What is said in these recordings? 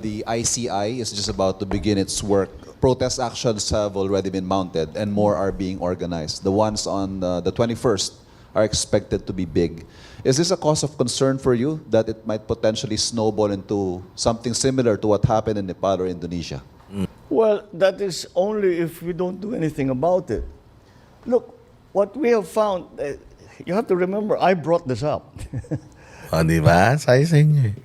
The ICI is just about to begin its work. Protest actions have already been mounted and more are being organized. The ones on the 21st are expected to be big. Is this a cause of concern for you that it might potentially snowball into something similar to what happened in Nepal or Indonesia? Well, that is only if we don't do anything about it. Look, what we have found, you have to remember, I brought this up. O, di ba? Sayo sa inyo eh.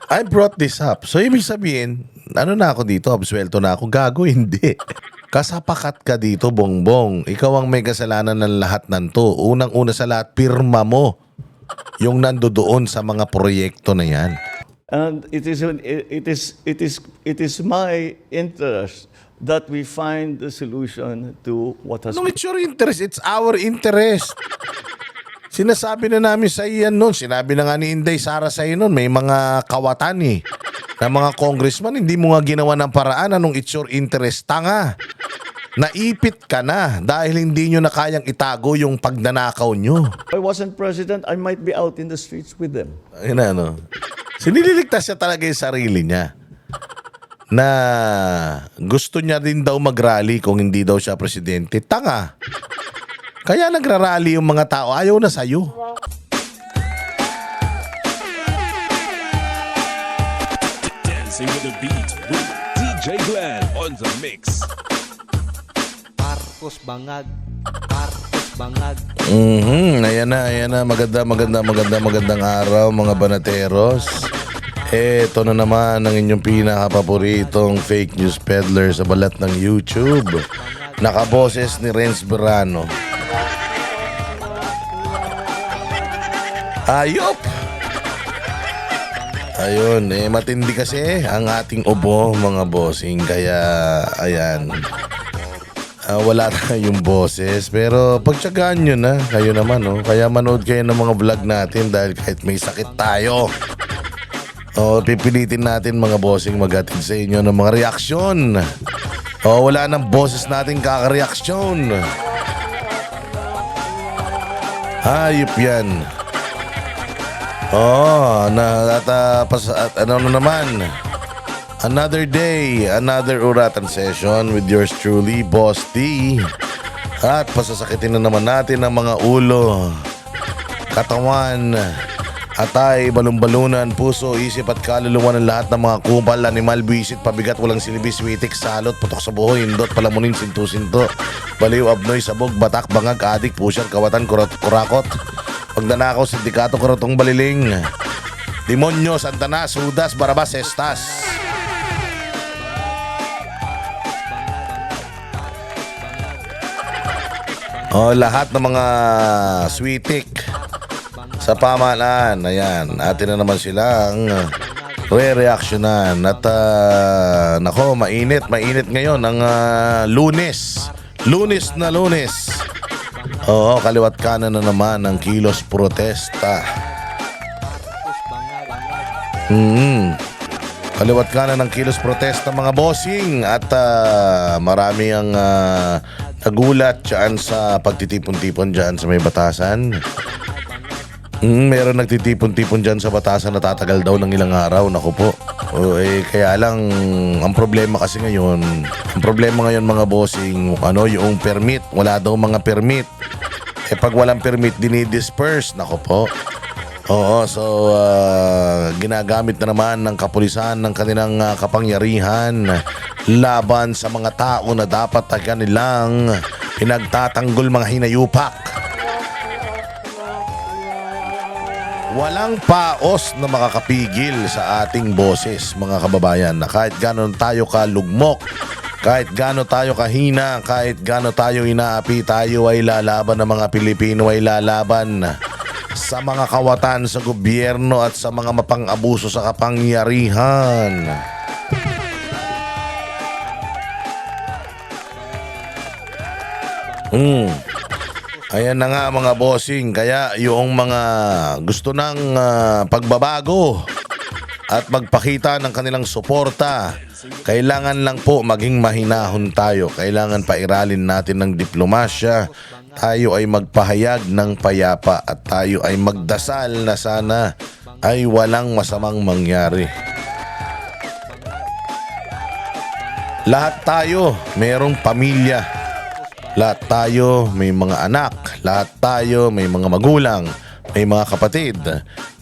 I brought this up. So, ibig sabihin, ano na ako dito? Absuelto na ako? Gago, hindi. Kasapakat ka dito, Bongbong. Ikaw ang may kasalanan ng lahat ng to. Unang-una sa lahat, pirma mo yung nandoon sa mga proyekto na yan. And it is my interest that we find the solution to what has No, it's your interest. It's our interest. Sinasabi na namin sa iyan noon. Sinabi na nga ni Inday Sara sa iyo noon. May mga kawatan eh. Na mga congressman, hindi mo nga ginawa ng paraan. Anong it's your interest? Tanga. Naipit ka na dahil hindi nyo na kayang itago yung pagnanakaw nyo. If I wasn't president, I might be out in the streets with them. Ayun na, ano. Sinililigtas niya talaga yung sarili niya. Na gusto niya din daw mag-rally kung hindi daw siya presidente. Tanga. Kaya nagrarally yung mga tao. Ayaw na sa'yo. Dancing with the beat with DJ Glenn on the mix. Marcos Bangag. Marcos Bangag. Ayan na. Magandang araw mga banateros. Eto na naman ang inyong pinakapaboritong fake news peddler sa balat ng YouTube. Nakaboses ni Renz Berano. Ayop! Ayun, matindi kasi ang ating ubo mga bossing. Kaya, ayan. Wala tayong boses. Pero pagtsagaan nyo na, kayo naman, oh. Kaya manood kayo ng mga vlog natin dahil kahit may sakit tayo. Pipilitin natin mga bossing maghatid sa inyo ng mga reaksyon. Wala nang boses natin kakareaksyon. Hayop yan. Ano naman? Another day, another uratan session with yours truly, Boss D. At pasasakitin na naman natin ang mga ulo, katawan, atay, balon-balunan, puso, isip at kaluluwa ng lahat ng mga kupal, animal, bisit, pabigat, walang silbis, witik, salot, putok sa buho, hindot, palamunin, sinto-sinto, baliw, abnoy, sabog, batak, bangag, adik, pusher, kawatan, kurakot, pagnanakaw, sindikato, karotong baliling, demonyo, santanas, hudas, barabas, estas. Lahat ng mga sweetik sa pamahalaan, ayan, atin na naman silang re-reactionan. At nako, mainit ngayon ang Lunes na Lunes. Kaliwat kanan na naman ang kilos protesta. Kaliwat kanan ng kilos protesta mga bossing. At marami ang nagulat dyan sa pagtitipon-tipon dyan sa may batasan. Meron nagtitipon-tipon dyan sa batasan na tatagal daw ng ilang araw. Naku po. Kaya lang, ang problema kasi ngayon, mga bossing, yung permit. Wala daw mga permit. Pag walang permit, dinidisperse. Naku po. Ginagamit na naman ng kapulisan ng kanilang kapangyarihan laban sa mga tao na dapat kanilang pinagtatanggol mga hinayupak. Walang paos na makakapigil sa ating boses mga kababayan, na kahit gano'n tayo kalugmok, kahit gano'n tayo kahina, kahit gano'n tayo inaapi, tayo ay lalaban ng mga Pilipino, ay lalaban sa mga kawatan sa gobyerno at sa mga mapang-abuso sa kapangyarihan. Ayan na nga mga bossing. Kaya yung mga gusto ng pagbabago at magpakita ng kanilang suporta, kailangan lang po maging mahinahon tayo. Kailangan pairalin natin ng diplomasya. Tayo ay magpahayag ng payapa at tayo ay magdasal na sana ay walang masamang mangyari. Lahat tayo merong pamilya. Lahat tayo may mga anak. Lahat tayo may mga magulang. May mga kapatid.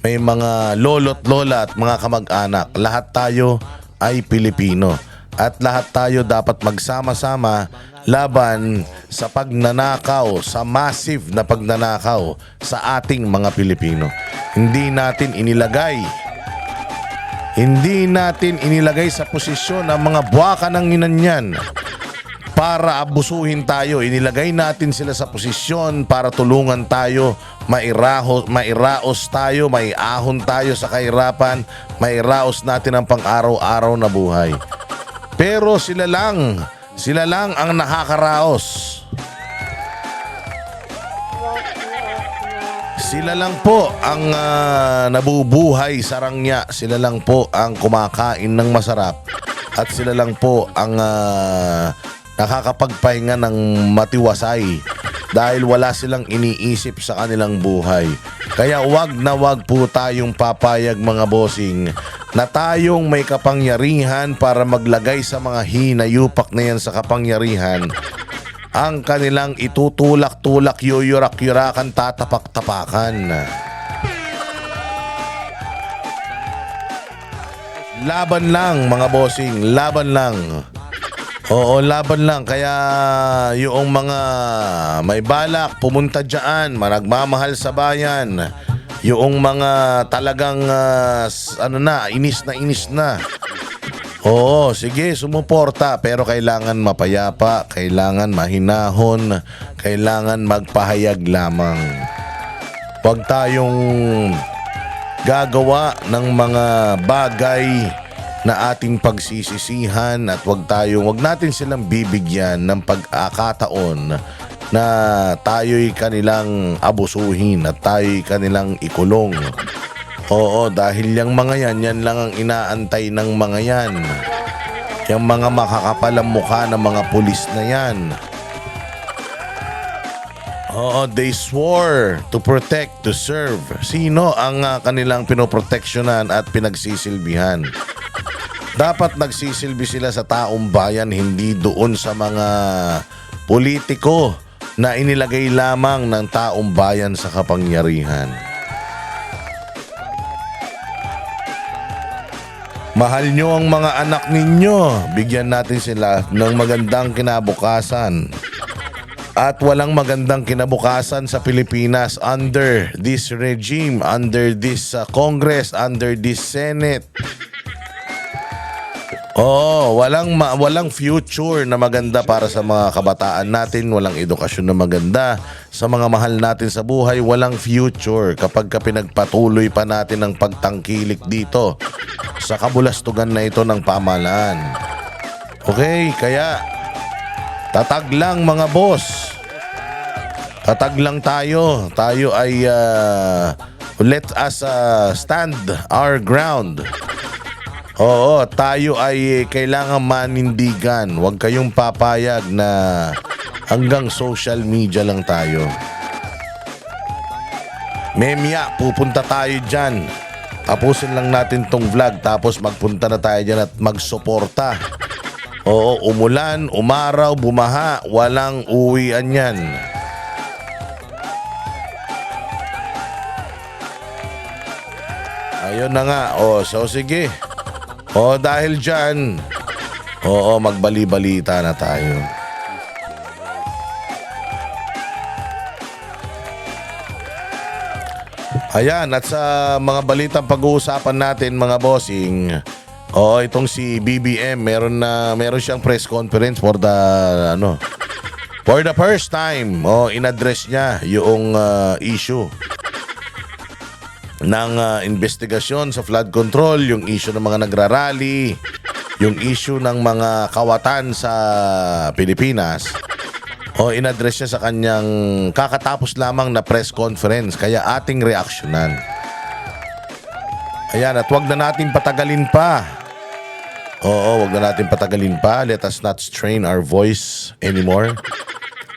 May mga lolo't lola at mga kamag-anak. Lahat tayo ay Pilipino. At lahat tayo dapat magsama-sama laban sa pagnanakaw, sa massive na pagnanakaw sa ating mga Pilipino. Hindi natin inilagay sa posisyon ang mga buwaka ng inanyan para abusuhin tayo. Inilagay natin sila sa posisyon para tulungan tayo, mairaos tayo, maiahon tayo sa kahirapan, mairaos natin ang pang-araw-araw na buhay. Pero sila lang ang nakakaraos. Sila lang po ang nabubuhay sa rangya. Sila lang po ang kumakain ng masarap. At sila lang po ang nakakapagpahinga ng matiwasay dahil wala silang iniisip sa kanilang buhay. Kaya wag na wag po tayong papayag, mga bossing, na tayong may kapangyarihan para maglagay sa mga hinayupak na yan sa kapangyarihan ang kanilang itutulak-tulak, yuyurak-yurakan, tatapak-tapakan. Laban lang, mga bossing, laban lang. Oo, laban lang. Kaya yung mga may balak pumunta dyan, managmamahal sa bayan, yung mga talagang inis na. Oo, sige, sumuporta, pero kailangan mapayapa, kailangan mahinahon, kailangan magpahayag lamang. Huwag tayong gagawa ng mga bagay na ating pagsisisihan at wag natin silang bibigyan ng pagkakataon na tayo'y kanilang abusuhin at tayo'y kanilang ikulong. Oo, dahil yung mga yan lang ang inaantay ng mga yan. Yung mga makakapalang mukha ng mga pulis na yan. Oo, they swore to protect, to serve. Sino ang kanilang pinoproteksyonan at pinagsisilbihan? Dapat nagsisilbi sila sa taong bayan, hindi doon sa mga politiko na inilagay lamang ng taong bayan sa kapangyarihan. Mahal nyo ang mga anak ninyo. Bigyan natin sila ng magandang kinabukasan. At walang magandang kinabukasan sa Pilipinas under this regime, under this Congress, under this Senate. Oo, walang future na maganda para sa mga kabataan natin, walang edukasyon na maganda sa mga mahal natin sa buhay, walang future kapag pinagpatuloy pa natin ang pagtangkilik dito sa kabulastugan na ito ng pamahalaan. Okay, kaya tatag lang, mga boss. Tatag lang tayo. Tayo ay let us stand our ground. Oo, tayo ay kailangan manindigan. Huwag kayong papayag na hanggang social media lang tayo. Memya, pupunta tayo dyan. Tapusin lang natin tong vlog tapos magpunta na tayo dyan at magsuporta. Oo, umulan, umaraw, bumaha, walang uwian yan. Ayun na nga. So sige. Dahil dyan, magbali-balita na tayo. Ayan, at sa mga balitang pag-uusapan natin, mga bossing, itong si BBM, meron siyang press conference for the first time. In-address niya yung issue ng investigasyon sa flood control, yung issue ng mga nagrarally, yung issue ng mga kawatan sa Pilipinas. In-address niya sa kanyang kakatapos lamang na press conference, kaya ating reaksyonan. Ayan, at wag na natin patagalin pa. Wag na natin patagalin pa. Let us not strain our voice anymore.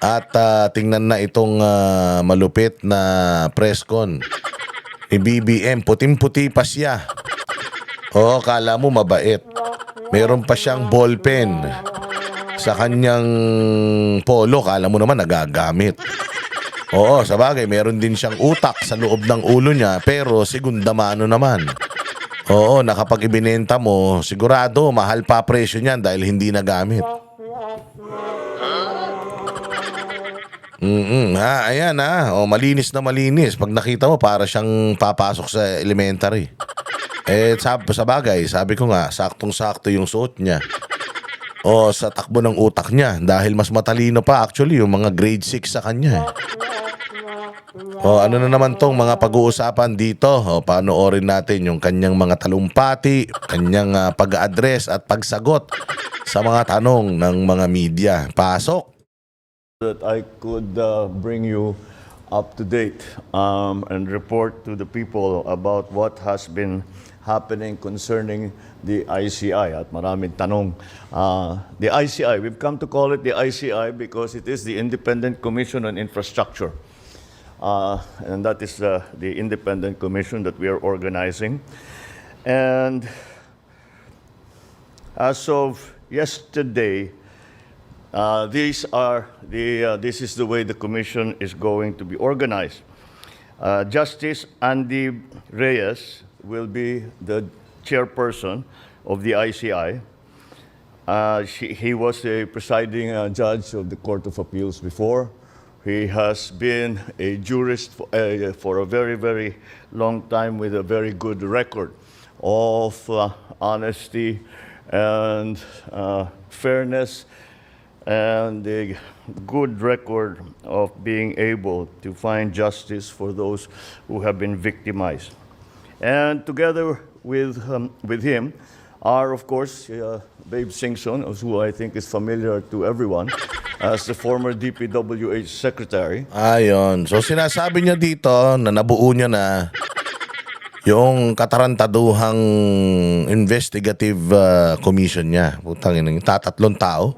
At tingnan na itong malupit na press con ni BBM. Puting-puti pa siya. Kala mo mabait. Meron pa siyang ballpen. sa kanyang polo, kala mo naman nagagamit. Oo, sa bagay, meron din siyang utak sa loob ng ulo niya, pero segunda mano naman. Oo, na kapag ibinenta mo, sigurado mahal pa presyo niyan dahil hindi nagamit. Ayan ha. O, malinis na malinis. Pag nakita mo, para siyang papasok sa elementary. Sa bagay, sabi ko nga, saktong-sakto yung suot niya. O, sa takbo ng utak niya. Dahil mas matalino pa actually yung mga grade 6 sa kanya. O, ano na naman tong mga pag-uusapan dito? O, panoorin natin yung kanyang mga talumpati, kanyang pag-address at pagsagot sa mga tanong ng mga media. Pasok! That I could bring you up to date and report to the people about what has been happening concerning the ICI. At maraming tanong. The ICI, we've come to call it the ICI because it is the Independent Commission on Infrastructure. And that is the independent commission that we are organizing. And as of yesterday, this is the way the commission is going to be organized. Justice Andy Reyes will be the chairperson of the ICI. He was a presiding judge of the Court of Appeals before. He has been a jurist for a very, very long time with a very good record of honesty and fairness, and a good record of being able to find justice for those who have been victimized. And together with him are, of course, Babe Singson, who I think is familiar to everyone, as the former DPWH Secretary. Ayon. So sinasabi niya dito na nabuo niya na yung katarantaduhang investigative commission niya. Putang ina, tatatlong tao.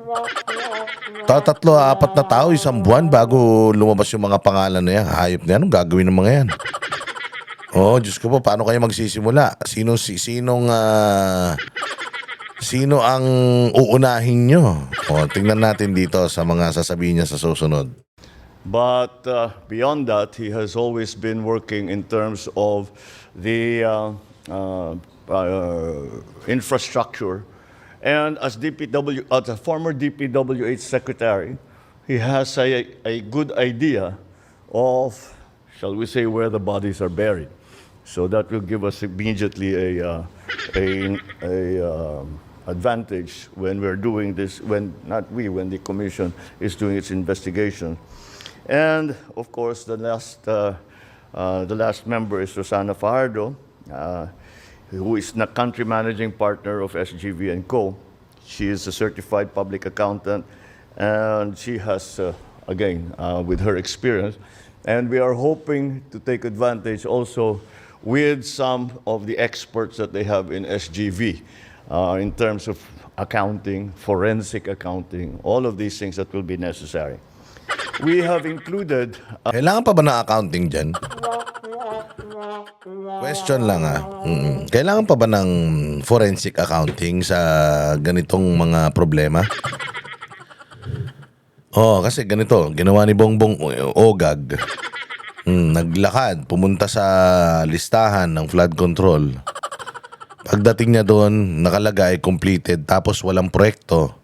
Tatlo, apat na tao, isang buwan bago lumabas yung mga pangalan na yan. Hayop na yan, anong gagawin ng mga yan? Oh, Diyos ko po, paano kayo magsisimula? Sino ang uunahin nyo? Tingnan natin dito sa mga sasabihin niya sa susunod. But beyond that, he has always been working in terms of the infrastructure. And as a former DPWH secretary, he has a good idea of, shall we say, where the bodies are buried. So that will give us immediately a advantage when we're doing this, when the commission is doing its investigation. And of course, the last member is Rosana Fajardo, who is the country managing partner of SGV & Co. She is a certified public accountant, and she has, again, with her experience, and we are hoping to take advantage also with some of the experts that they have in SGV in terms of accounting, forensic accounting, all of these things that will be necessary. We have included... Kailangan pa ba ng accounting dyan? Question lang Kailangan pa ba ng forensic accounting sa ganitong mga problema? Kasi ganito, ginawa ni Bongbong Ogag. Naglakad, pumunta sa listahan ng flood control. Pagdating niya doon, nakalagay completed tapos walang proyekto.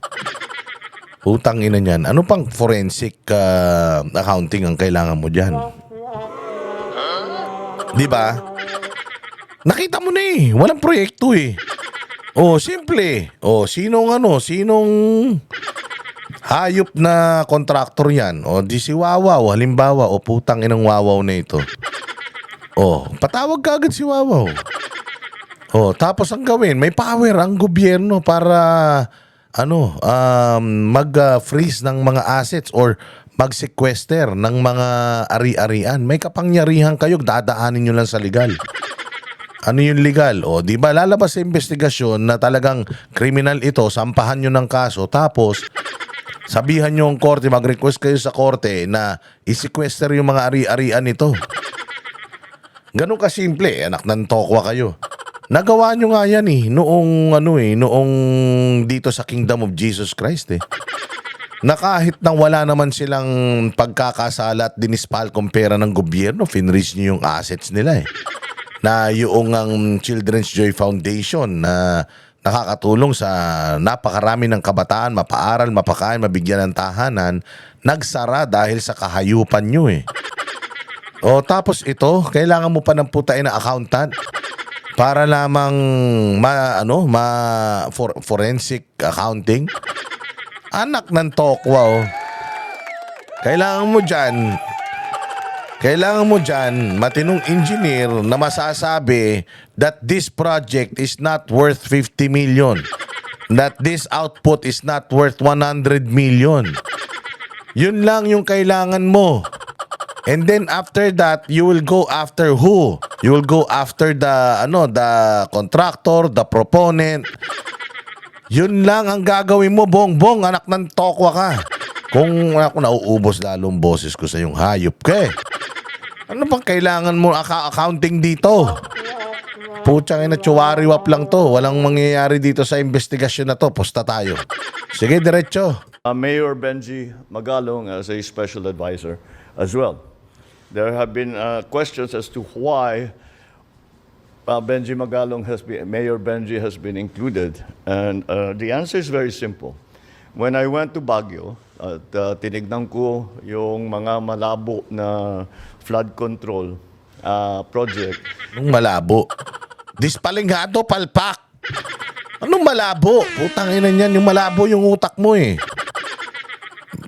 Utang ina niyan. Ano pang forensic accounting ang kailangan mo diyan? Di ba? Nakita mo na walang proyekto simple. Sinong hayop na kontraktor yan? Di si Wawaw, halimbawa, putang inang Wawaw na ito. Patawag ka agad si Wawaw. Tapos ang gawin, may power ang gobyerno para mag-freeze ng mga assets or mag-sequester ng mga ari-arian. May kapangyarihan kayo, dadaanin nyo lang sa legal. Ano yung legal? Di ba lalabas sa investigasyon na talagang kriminal ito, sampahan nyo ng kaso, tapos sabihan nyo ang korte, mag-request kayo sa korte na i-sequester yung mga ari-arian nito. Ganun kasimple, anak ng tokwa kayo. Nagawa nyo nga yan noong dito sa Kingdom of Jesus Christ Na kahit nang wala naman silang pagkakasala at dinispal kung pera ng gobyerno, finreach nyo yung assets nila Na yung ang Children's Joy Foundation na nakakatulong sa napakarami ng kabataan, mapaaral, mapakain, mabigyan ng tahanan, nagsara dahil sa kahayupan nyo O tapos ito, kailangan mo pa ng putain na accountant para lamang forensic accounting. Anak ng tokwa Kailangan mo dyan matinong engineer na masasabi that this project is not worth 50 million. That this output is not worth 100 million. Yun lang yung kailangan mo. And then after that, you will go after who? You will go after the contractor, the proponent. Yun lang ang gagawin mo, bongbong, anak ng tokwa ka. Kung ako nauubos lalong boses ko sa yung hayop ka Ano bang kailangan mo accounting dito? Putsang ina, tsuwariwap lang to. Walang mangyayari dito sa investigasyon na to. Posta tayo. Sige, diretso. Mayor Benji Magalong as a special advisor as well. There have been questions as to why Mayor Benji has been included. And the answer is very simple. When I went to Baguio, at tinignan ko yung mga malabo na flood control project. Anong malabo? Dispalingado, palpak. Anong malabo? Putang ina niyan, yung malabo yung utak mo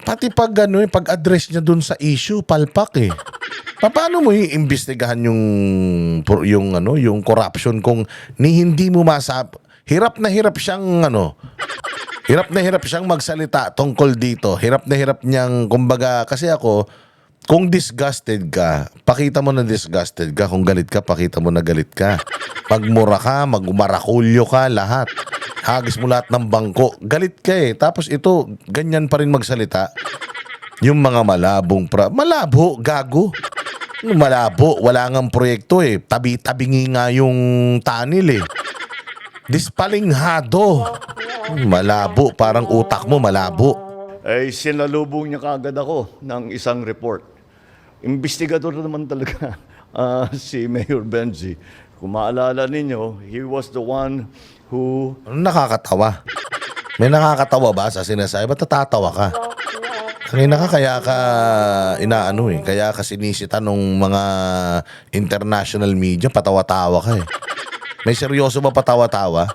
Pati pag pag-address niya dun sa issue, palpak Paano mo iimbestigahan yung corruption kung hindi mo hirap na hirap siyang hirap na hirap siyang magsalita tungkol dito. Hirap na hirap niyang kumbaga kasi ako kung disgusted ka, pakita mo na disgusted ka. Kung galit ka, pakita mo na galit ka. Magmura ka, magmarakulyo ka, lahat. Hagis mo lahat ng bangko. Galit ka Tapos ito, ganyan pa rin magsalita. Yung mga malabo, gago. Malabo, wala ngang proyekto Tabi-tabingi nga yung tunnel Dispalinghado. Malabo, parang utak mo malabo. Sinalubong niya kaagad ako ng isang report. Investigador naman talaga si Mayor Benji. Kung maalala ninyo, he was the one who... Ano nakakatawa? May nakakatawa ba sa sinasabi? Ba't natatawa ka? Kanina ka kaya ka kaya ka sinisita nung mga international media, patawa-tawa ka May seryoso ba patawa-tawa?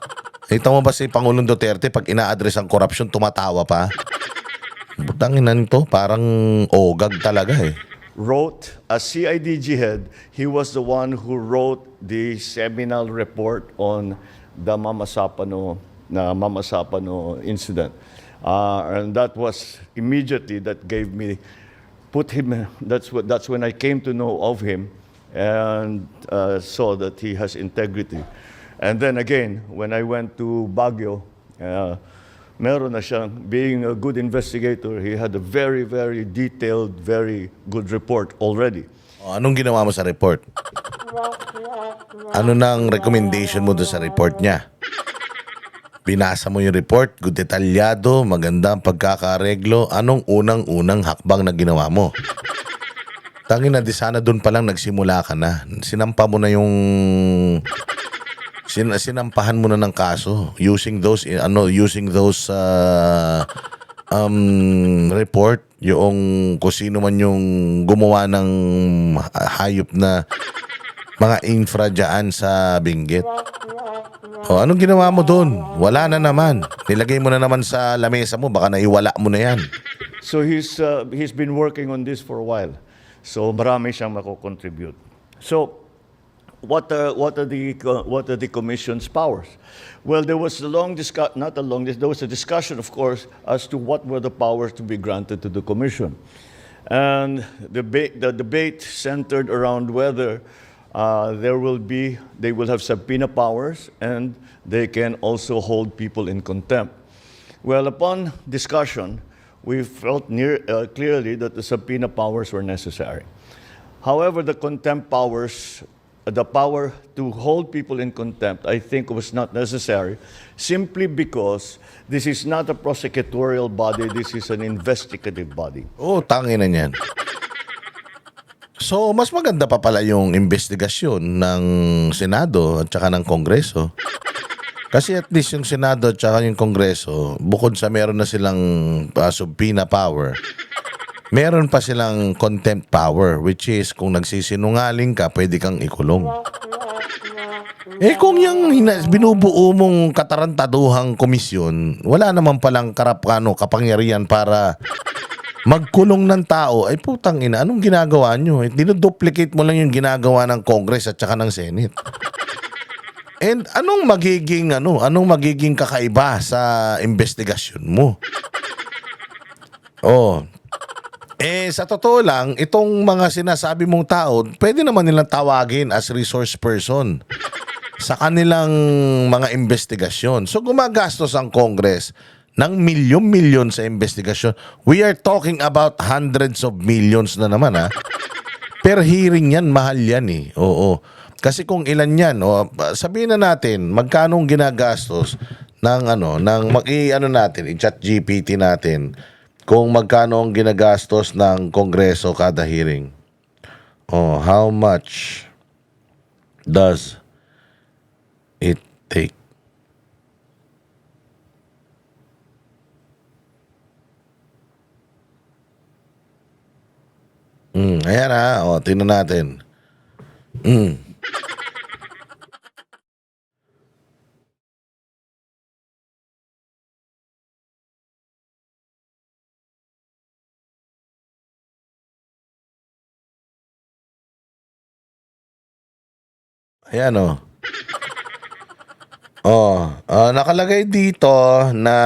Kita mo ba si Pangulong Duterte pag ina-address ang corruption, tumatawa pa? Butanginan to, parang ogag talaga wrote, as CIDG head, he was the one who wrote the seminal report on the Mama Sapano incident. And that was immediately that's when I came to know of him and saw that he has integrity. And then again, when I went to Baguio, meron na siyang, being a good investigator, he had a very, very detailed, very good report already. Anong ginawa mo sa report? Ano nang recommendation mo doon sa report niya? Binasa mo yung report, good detalyado, maganda ang pagkakareglo. Anong unang-unang hakbang na ginawa mo? Tangin na, di sana doon pa lang nagsimula ka na. Sinampa mo na yung... Sinampahan mo na ng kaso using those report, yung kung sino man yung gumawa ng hayop na mga infra dyan sa Benguet. Anong ginawa mo doon? Wala na naman. Nilagay mo na naman sa lamesa mo, baka naiwala mo na yan. So he's been working on this for a while. So marami siyang mako-contribute. So what are the commission's powers? Well, there was there was a discussion, of course, as to what were the powers to be granted to the commission. And the debate centered around whether they will have subpoena powers and they can also hold people in contempt. Well, upon discussion, we felt clearly that the subpoena powers were necessary. However, the contempt powers the power to hold people in contempt, I think was not necessary, simply because this is not a prosecutorial body, this is an investigative body. Oo, tangin na niyan. So, mas maganda pa pala yung investigasyon ng Senado at saka ng Kongreso. Kasi at least yung Senado at saka yung Kongreso, bukod sa meron na silang subpoena power, meron pa silang contempt power, which is kung nagsisinungaling ka, pwede kang ikulong. Eh kung yung binubuo mong katarantaduhang komisyon, wala naman palang kapangyarihan para magkulong ng tao, ay putang ina, anong ginagawa nyo? Dinuduplicate mo lang yung ginagawa ng Congress at saka ng Senate. And anong magiging kakaiba sa investigasyon mo? Oh. Sa totoo lang, itong mga sinasabi mong tao, pwede naman nilang tawagin as resource person sa kanilang mga investigasyon. So gumagastos ang Congress ng milyon-milyon sa investigasyon. We are talking about hundreds of millions na naman ha. Per hearing yan, mahal yan eh. Oo. Kasi kung ilan yan, sabihin na natin, magkano ginagastos ng i-chat GPT natin kung magkano ang ginagastos ng Kongreso kada hearing. How much does it take? Ayan ha. Tingnan natin. Ayan nakalagay dito na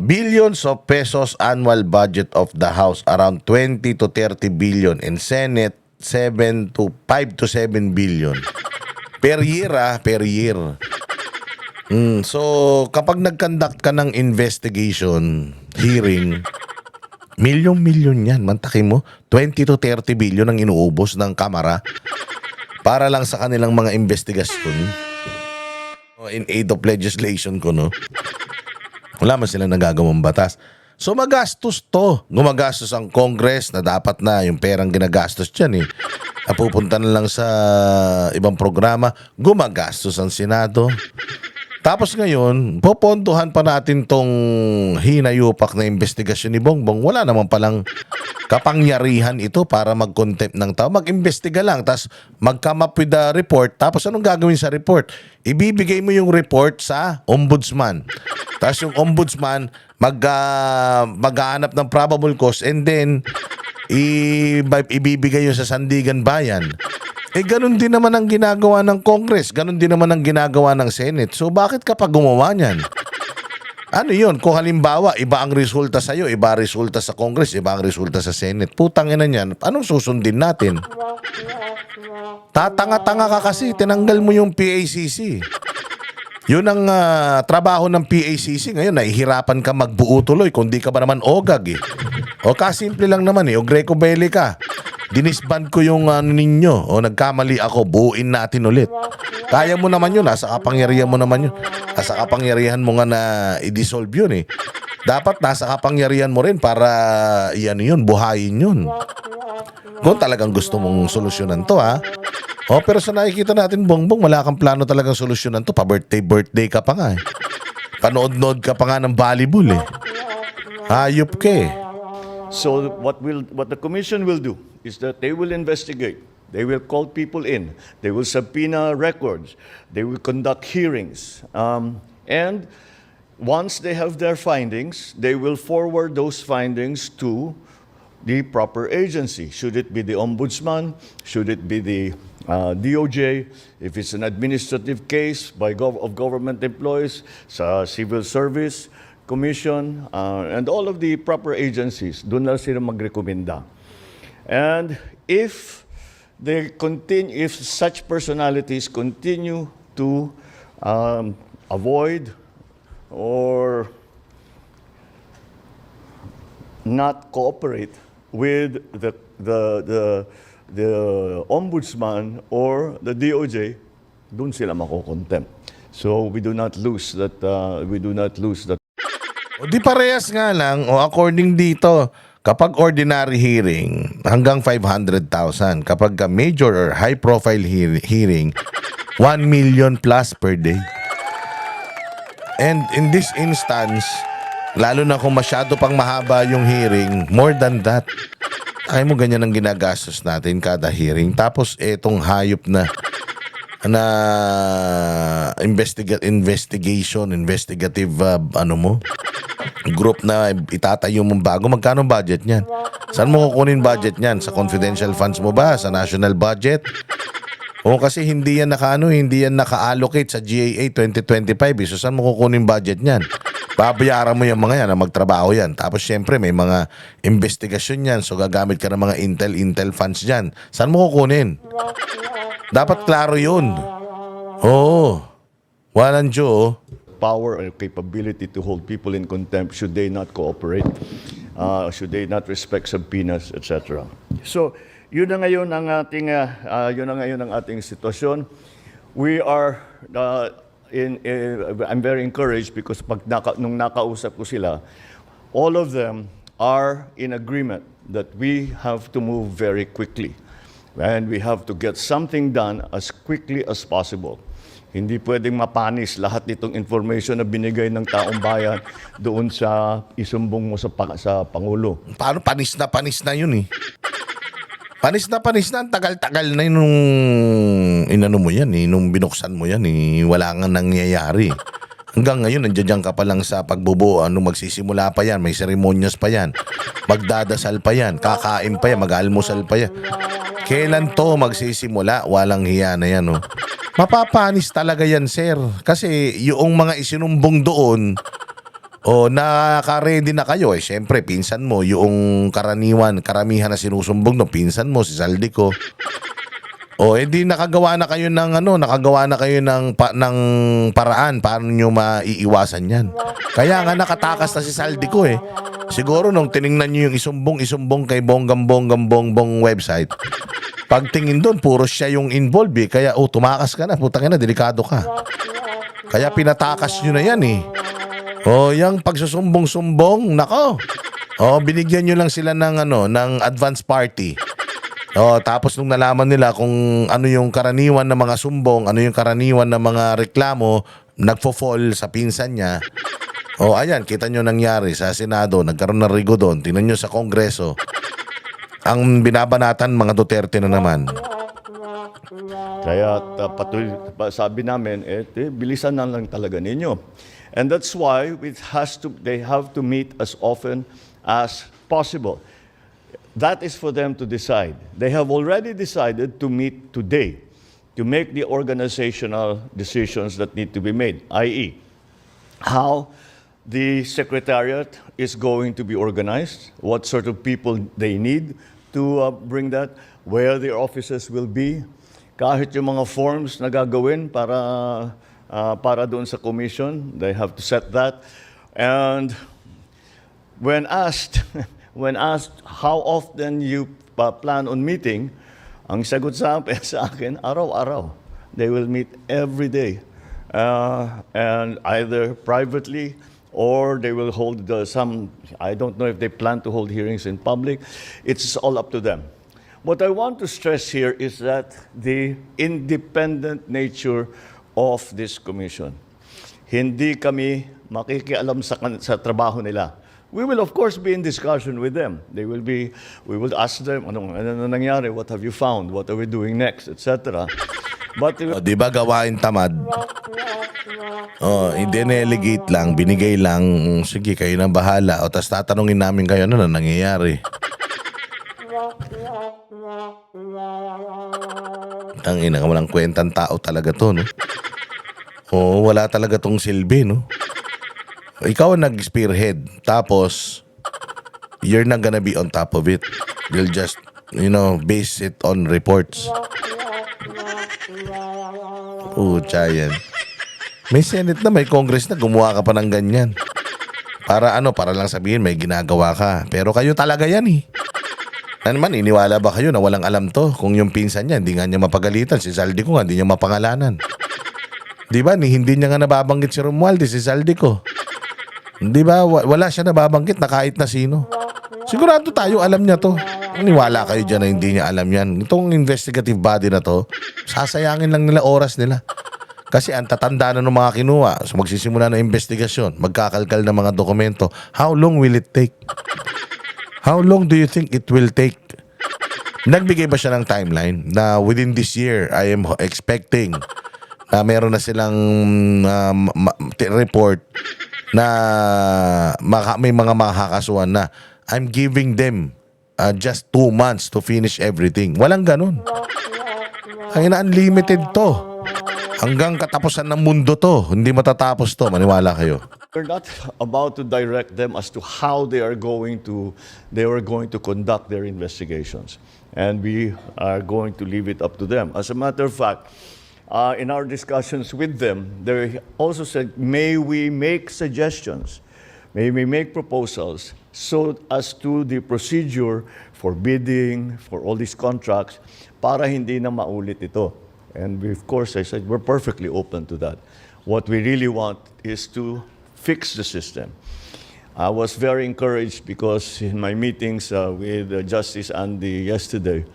billions of pesos annual budget of the House, around 20 to 30 billion, and Senate 5 to 7 billion per year per year. So kapag nag-conduct ka ng investigation hearing, milyon-milyon yan, mantakin mo, 20 to 30 billion ang inuubos ng Kamara para lang sa kanilang mga investigasyon. In aid of legislation ko, no? Wala man silang nagagawang batas. So magastos to. Gumagastos ang Congress na dapat na yung perang ginagastos dyan eh. Napupunta na lang sa ibang programa. Gumagastos ang Senado. Tapos ngayon, popontuhan pa natin tong hinayupak na investigasyon ni Bongbong. Wala naman palang kapangyarihan ito para mag-contempt ng tao. Mag-imbestiga lang, tapos mag-come up with a report. Tapos anong gagawin sa report? Ibibigay mo yung report sa ombudsman. Tapos yung ombudsman maghahanap ng probable cause and then ibibigay yun sa Sandigan Bayan. Ganun din naman ang ginagawa ng Congress. Ganun din naman ang ginagawa ng Senate. So bakit ka pa gumawa niyan? Ano yun? Kung halimbawa, iba ang resulta sa'yo, iba ang resulta sa Congress, iba ang resulta sa Senate. Putang ina niyan, anong susundin natin? Tatanga-tanga ka kasi, tinanggal mo yung PACC. Yun ang trabaho ng PACC. Ngayon, nahihirapan ka magbuo tuloy kung di ka ba naman OGAG eh. O kasimple lang naman eh, o Greco Belli ka. Dinisband ko yung ninyo. O nagkamali ako, buuin natin ulit. Kaya mo naman yun, nasa kapangyarihan mo naman yun. Nasa kapangyarihan mo nga na i-dissolve yun eh. Dapat nasa kapangyarihan mo rin para yun, buhayin yun. Kung talagang gusto mong solusyonan to ha. Pero sa nakikita natin, Bongbong, wala kang plano talagang solusyonan to. Pa-birthday ka pa nga eh. Panood-nood ka pa nga ng volleyball eh. Hayop ka eh. So what the commission will do is that they will investigate. They will call people in. They will subpoena records. They will conduct hearings. And once they have their findings, they will forward those findings to the proper agency. Should it be the ombudsman? Should it be the DOJ? If it's an administrative case of government employees, sa civil service commission, and all of the proper agencies, doon lang sila magrekomenda. And if such personalities continue to avoid or not cooperate with the the ombudsman or the DOJ, doon sila makokontempt. So we do not lose that. O di parehas nga lang, o according dito, kapag ordinary hearing, hanggang 500,000. Kapag major or high profile hearing, 1 million plus per day. And in this instance, lalo na kung masyado pang mahaba yung hearing, more than that. Ay mo ganyan ang ginagastos natin kada hearing. Tapos etong hayop na investigative group na itatayo mong bago. Magkano budget niyan? Saan mo kukunin budget niyan? Sa confidential funds mo ba? Sa national budget? O kasi hindi yan naka-allocate sa GAA 2025. So saan mo kukunin budget niyan? Babayaran mo yung mga yan na magtrabaho yan. Tapos syempre may mga investigasyon yan. So gagamit ka ng mga intel funds dyan. Saan mo kukunin? Dapat klaro yun. Oo. Walang Diyo. Power and capability to hold people in contempt should they not cooperate, should they not respect subpoenas, etc. So, yun na ngayon ang ating sitwasyon. We are I'm very encouraged because nung nakausap ko sila, all of them are in agreement that we have to move very quickly and we have to get something done as quickly as possible. Hindi pwedeng mapanis lahat nitong information na binigay ng taong bayan doon sa isumbong mo sa Pangulo. Paano panis na yun eh. Panis na. Ang tagal-tagal na yun nung inano mo yan eh. Nung binuksan mo yan eh. Wala nga nangyayari. Hanggang ngayon, nandiyan ka pa lang sa pagbubuo. Magsisimula pa yan. May seremonyas pa yan. Magdadasal pa yan. Kakain pa yan. Mag-almusal pa yan. Kailan to magsisimula? Walang hiya na yan oh. Mapapanis talaga yan, sir. Kasi yung mga isinumbong doon, nakaka-ready na kayo. Siyempre, pinsan mo, yung karamihan na sinusumbong no, pinsan mo, si Saldico. Di nakagawa na kayo ng paraan paano nyo maiiwasan yan. Kaya nga nakatakas na si Saldico eh. Siguro nung tiningnan nyo yung isumbong kay Bongbong website, pagtingin doon, puro siya yung involved eh. Kaya, tumakas ka na. Putang ina, delikado ka. Kaya pinatakas nyo na yan eh. Yung pagsusumbong-sumbong, nako. Binigyan nyo lang sila ng advance party. Tapos nung nalaman nila kung ano yung karaniwan ng mga sumbong, ano yung karaniwan ng mga reklamo, nagfo-fall sa pinsan niya. Ayan, kita nyo nangyari sa Senado, nagkaroon ng rigo doon. Tingnan nyo sa Kongreso. Ang binabanatan, mga Duterte na naman. Kaya sabi namin, bilisan na lang talaga ninyo. And that's why they have to meet as often as possible. That is for them to decide. They have already decided to meet today to make the organizational decisions that need to be made, i.e., how the Secretariat is going to be organized, what sort of people they need to bring that, where their offices will be, kahit yung mga forms na gagawin para doon sa commission, they have to set that. And when asked how often you plan on meeting, ang sagot sa akin, araw-araw. They will meet every day. And either privately or they will hold I don't know if they plan to hold hearings in public. It's all up to them. What I want to stress here is that the independent nature of this commission. Hindi kami makikialam sa trabaho nila. We will of course be in discussion with them. We will ask them, ano nangyari? What have you found? What are we doing next? Etc. But Di ba gawain tamad? I-delegate lang, binigay lang, sige kayo na bahala. Tapos tatanungin namin kayo ano na nangyayari. Ang ina, walang kwentang tao talaga to, no? Wala talaga tong silbi, no? Ikaw ang nag-spearhead, tapos you're not gonna be on top of it. You'll just, base it on reports. Yan. May Senate na, may Congress na, gumawa ka pa ng ganyan. Para lang sabihin may ginagawa ka. Pero kayo talaga yan eh. Ano naman, iniwala ba kayo na walang alam to? Kung yung pinsan niya, hindi nga niya mapagalitan. Si Saldico nga, hindi niya mapangalanan. Di ba? Hindi niya nga nababanggit si Romualdez, si Saldico. Di ba? Wala siya nababanggit na kahit na sino. Sigurado tayo, alam niya to. Niwala kayo dyan na hindi niya alam yan. Itong investigative body na to, sasayangin lang nila oras nila. Kasi ang tatanda na ng mga kinuha, so magsisimula na investigasyon, magkakalkal ng mga dokumento. How long will it take? How long do you think it will take? Nagbigay ba siya ng timeline na within this year, I am expecting na meron na silang report na may mga makakasuhan na I'm giving them just 2 months to finish everything. Walang ganun. Ang unlimited to. Hanggang katapusan ng mundo to. Hindi matatapos to. Maniwala kayo. We're not about to direct them as to how they are going to conduct their investigations. And we are going to leave it up to them. As a matter of fact, in our discussions with them, they also said, may we make suggestions, may we make proposals so as to the procedure for bidding, for all these contracts, para hindi na maulit ito. And we, of course, I said, we're perfectly open to that. What we really want is to fix the system. I was very encouraged because in my meetings with Justice Andy yesterday,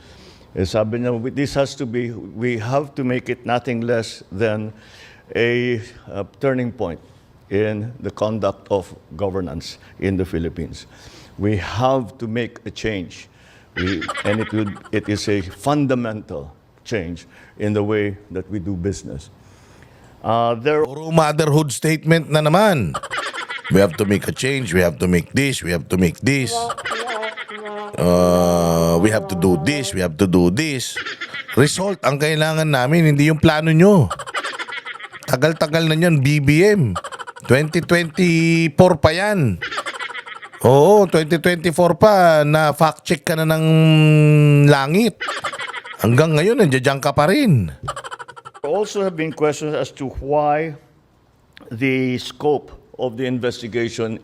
sabi niya, this has to be, we have to make it nothing less than a turning point in the conduct of governance in the Philippines. We have to make a change, and it is a fundamental change in the way that we do business. There Puro motherhood statement na naman. We have to make a change. We have to make this. We have to make this. We have to do this. We have to do this. Result ang kailangan namin, hindi yung plano nyo. Tagal-tagal na yan, BBM. 2024 pa yan. Oo, 2024 pa na fact check ka na ng langit. Hanggang ngayon, nandiyan ka pa rin. also have been questions as to why the scope of the investigation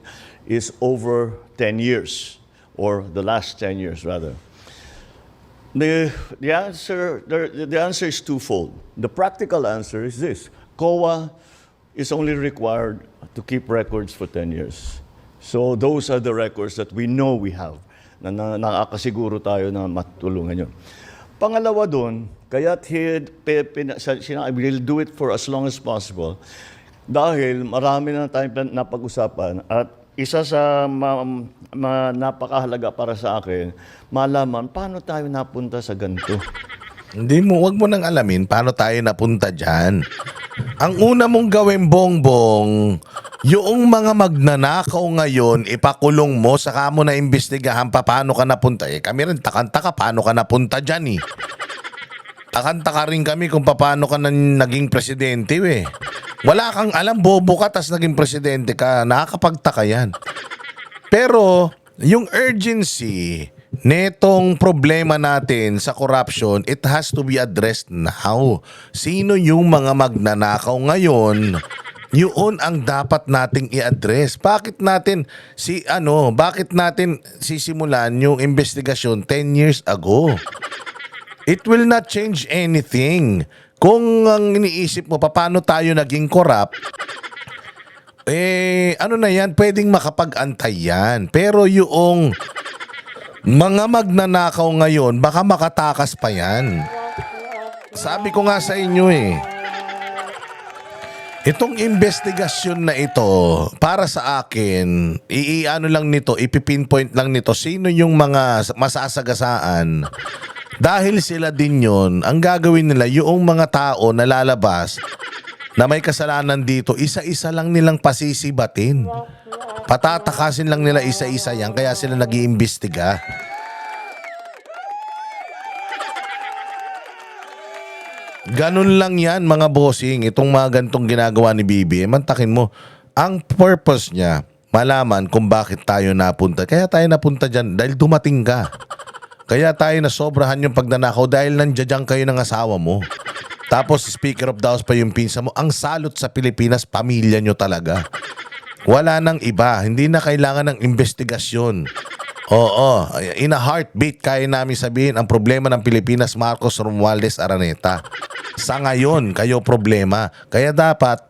is over 10 years, or the last 10 years, rather. The answer is twofold. The practical answer is this. COA is only required to keep records for 10 years. So those are the records that we know we have, na nakakasiguro tayo na matulungan yun. Pangalawa doon, kaya't we'll do it for as long as possible dahil marami na tayong napag-usapan at isa sa napakahalaga para sa akin, malaman paano tayo napunta sa ganito. Wag mo nang alamin paano tayo napunta dyan. Ang una mong gawin, Bongbong, yung mga magnanakaw ngayon, ipakulong mo, saka mo na imbestigahan pa paano ka napunta. Kami rin, takanta ka, paano ka napunta dyan eh. Takanta ka rin kami kung paano ka naging presidente eh. Wala kang alam, bobo ka, tas naging presidente ka, nakakapagtaka yan. Pero, yung urgency netong problema natin sa corruption, it has to be addressed now. Sino yung mga magnanakaw ngayon? Yun ang dapat nating i-address. Bakit natin sisimulan yung investigasyon 10 years ago? It will not change anything. Kung ang iniisip mo paano tayo naging corrupt, ano na yan, pwedeng makapag-antay yan. Pero yung mga magnanakaw ngayon, baka makatakas pa yan. Sabi ko nga sa inyo itong investigasyon na ito, para sa akin, ipipinpoint lang nito, sino yung mga masasagasaan. Dahil sila din yun, ang gagawin nila, yung mga tao na lalabas, na may kasalanan dito, isa-isa lang nilang pasisibatin. Patatakasin lang nila isa-isa yan, kaya sila nag-iimbestiga. Ganun lang yan, mga bossing. Itong mga gantong ginagawa ni BBM, mantakin mo. Ang purpose niya, malaman kung bakit tayo napunta. Kaya tayo napunta dyan, dahil dumating ka. Kaya tayo nasobrahan yung pagnanakaw dahil nandiyan kayo ng asawa mo. Tapos Speaker of the House pa yung pinsa mo. Ang salot sa Pilipinas, pamilya nyo talaga. Wala nang iba. Hindi na kailangan ng investigasyon. Oo, in a heartbeat kaya namin sabihin ang problema ng Pilipinas, Marcos Romualdez Araneta. Sa ngayon, kayo problema. Kaya dapat,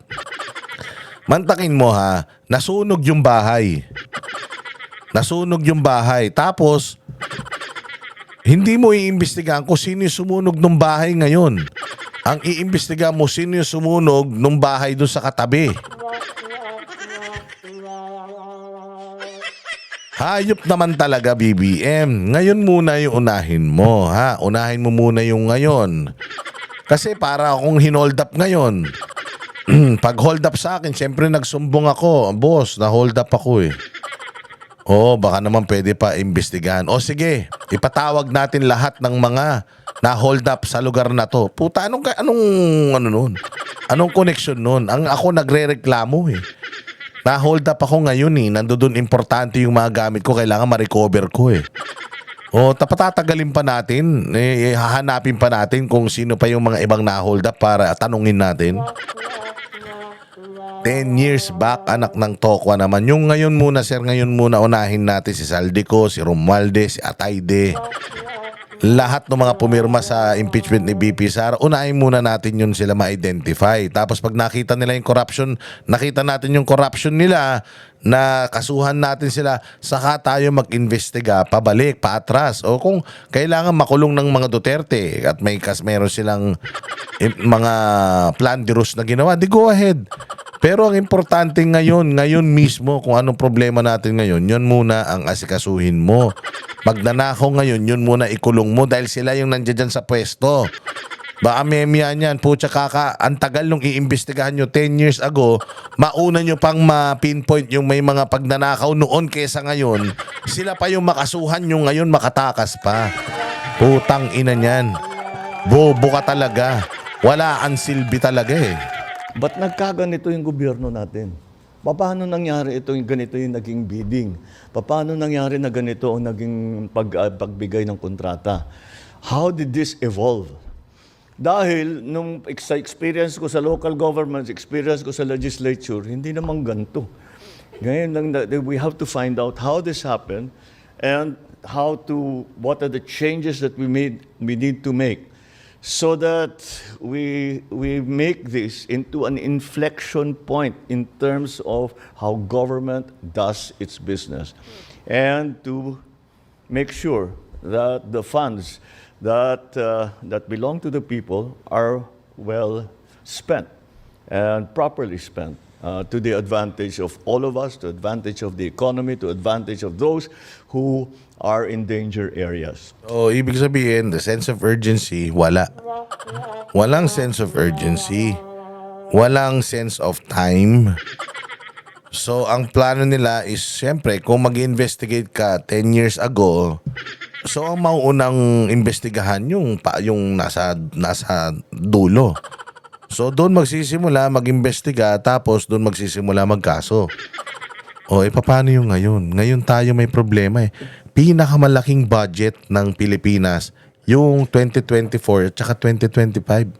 mantakin mo ha, nasunog yung bahay. Nasunog yung bahay. Tapos, hindi mo iimbestigahan kung sino yung sumunog ng bahay ngayon. Ang iimbestigahan mo, sino yung sumunog ng bahay doon sa katabi. Hayop naman talaga, BBM. Ngayon muna yung unahin mo, ha? Unahin mo muna yung ngayon. Kasi para akong hinold up ngayon. Pag hold up sa akin, siyempre nagsumbong ako. Boss, na-hold up ako eh. Oo, baka naman pwede pa imbestigahan. O sige, ipatawag natin lahat ng mga na-hold up sa lugar na to. Puta, anong nun? Anong connection nun? Ako nagre-reklamo eh. Na-hold up ako ngayon eh. Nandoon importante yung mga gamit ko. Kailangan ma-recover ko eh. O, patatagalin pa natin. Hahanapin pa natin kung sino pa yung mga ibang na-hold up para tanungin natin. 10 years back, anak ng Tokwa naman. Yung ngayon muna, sir, ngayon muna unahin natin si Saldico, si Romualdez, si Atayde. Lahat ng mga pumirma sa impeachment ni BP Sara, unahin muna natin yun sila ma-identify. Tapos pag nakita nila yung corruption, nakita natin yung corruption nila, na kasuhan natin sila, saka tayo mag-investiga, pabalik, paatras. O kung kailangan makulong ng mga Duterte at meron silang mga plan de rus na ginawa, di go ahead. Pero ang importante ngayon mismo, kung anong problema natin ngayon, yun muna ang asikasuhin mo. Magnanakaw ngayon, yun muna ikulong mo dahil sila yung nandiyan dyan sa pwesto. Baka memyan yan, putya kaka, ang tagal nung iimbestigahan nyo 10 years ago, mauna nyo pang ma-pinpoint yung may mga pagnanakaw noon kesa ngayon, sila pa yung makasuhan yung ngayon makatakas pa. Putang ina niyan. Bobo ka talaga. Wala ang silbi talaga eh. Ba't nagkaganito yung gobyerno natin? Paano nangyari ito yung ganito yung naging bidding? Paano nangyari na ganito ang naging pagbigay ng kontrata? How did this evolve? Dahil nung sa experience ko sa local governments, experience ko sa legislature, hindi naman ganito. Ngayon lang, we have to find out how this happened and what are the changes that we need to make so that we make this into an inflection point in terms of how government does its business, and to make sure that the funds that belong to the people are well spent and properly spent to the advantage of all of us, to advantage of the economy, to advantage of those who are in danger areas. So, ibig sabihin, the sense of urgency, wala. Walang sense of urgency. Walang sense of time. So, ang plano nila is, siyempre, kung mag-investigate ka 10 years ago, so ang mauunang investigahan yung nasa dulo. So, doon magsisimula mag-imbestiga, tapos doon magsisimula magkaso. O, paano yung ngayon? Ngayon tayo may problema eh. Pinakamalaking budget ng Pilipinas, yung 2024 at saka 2025.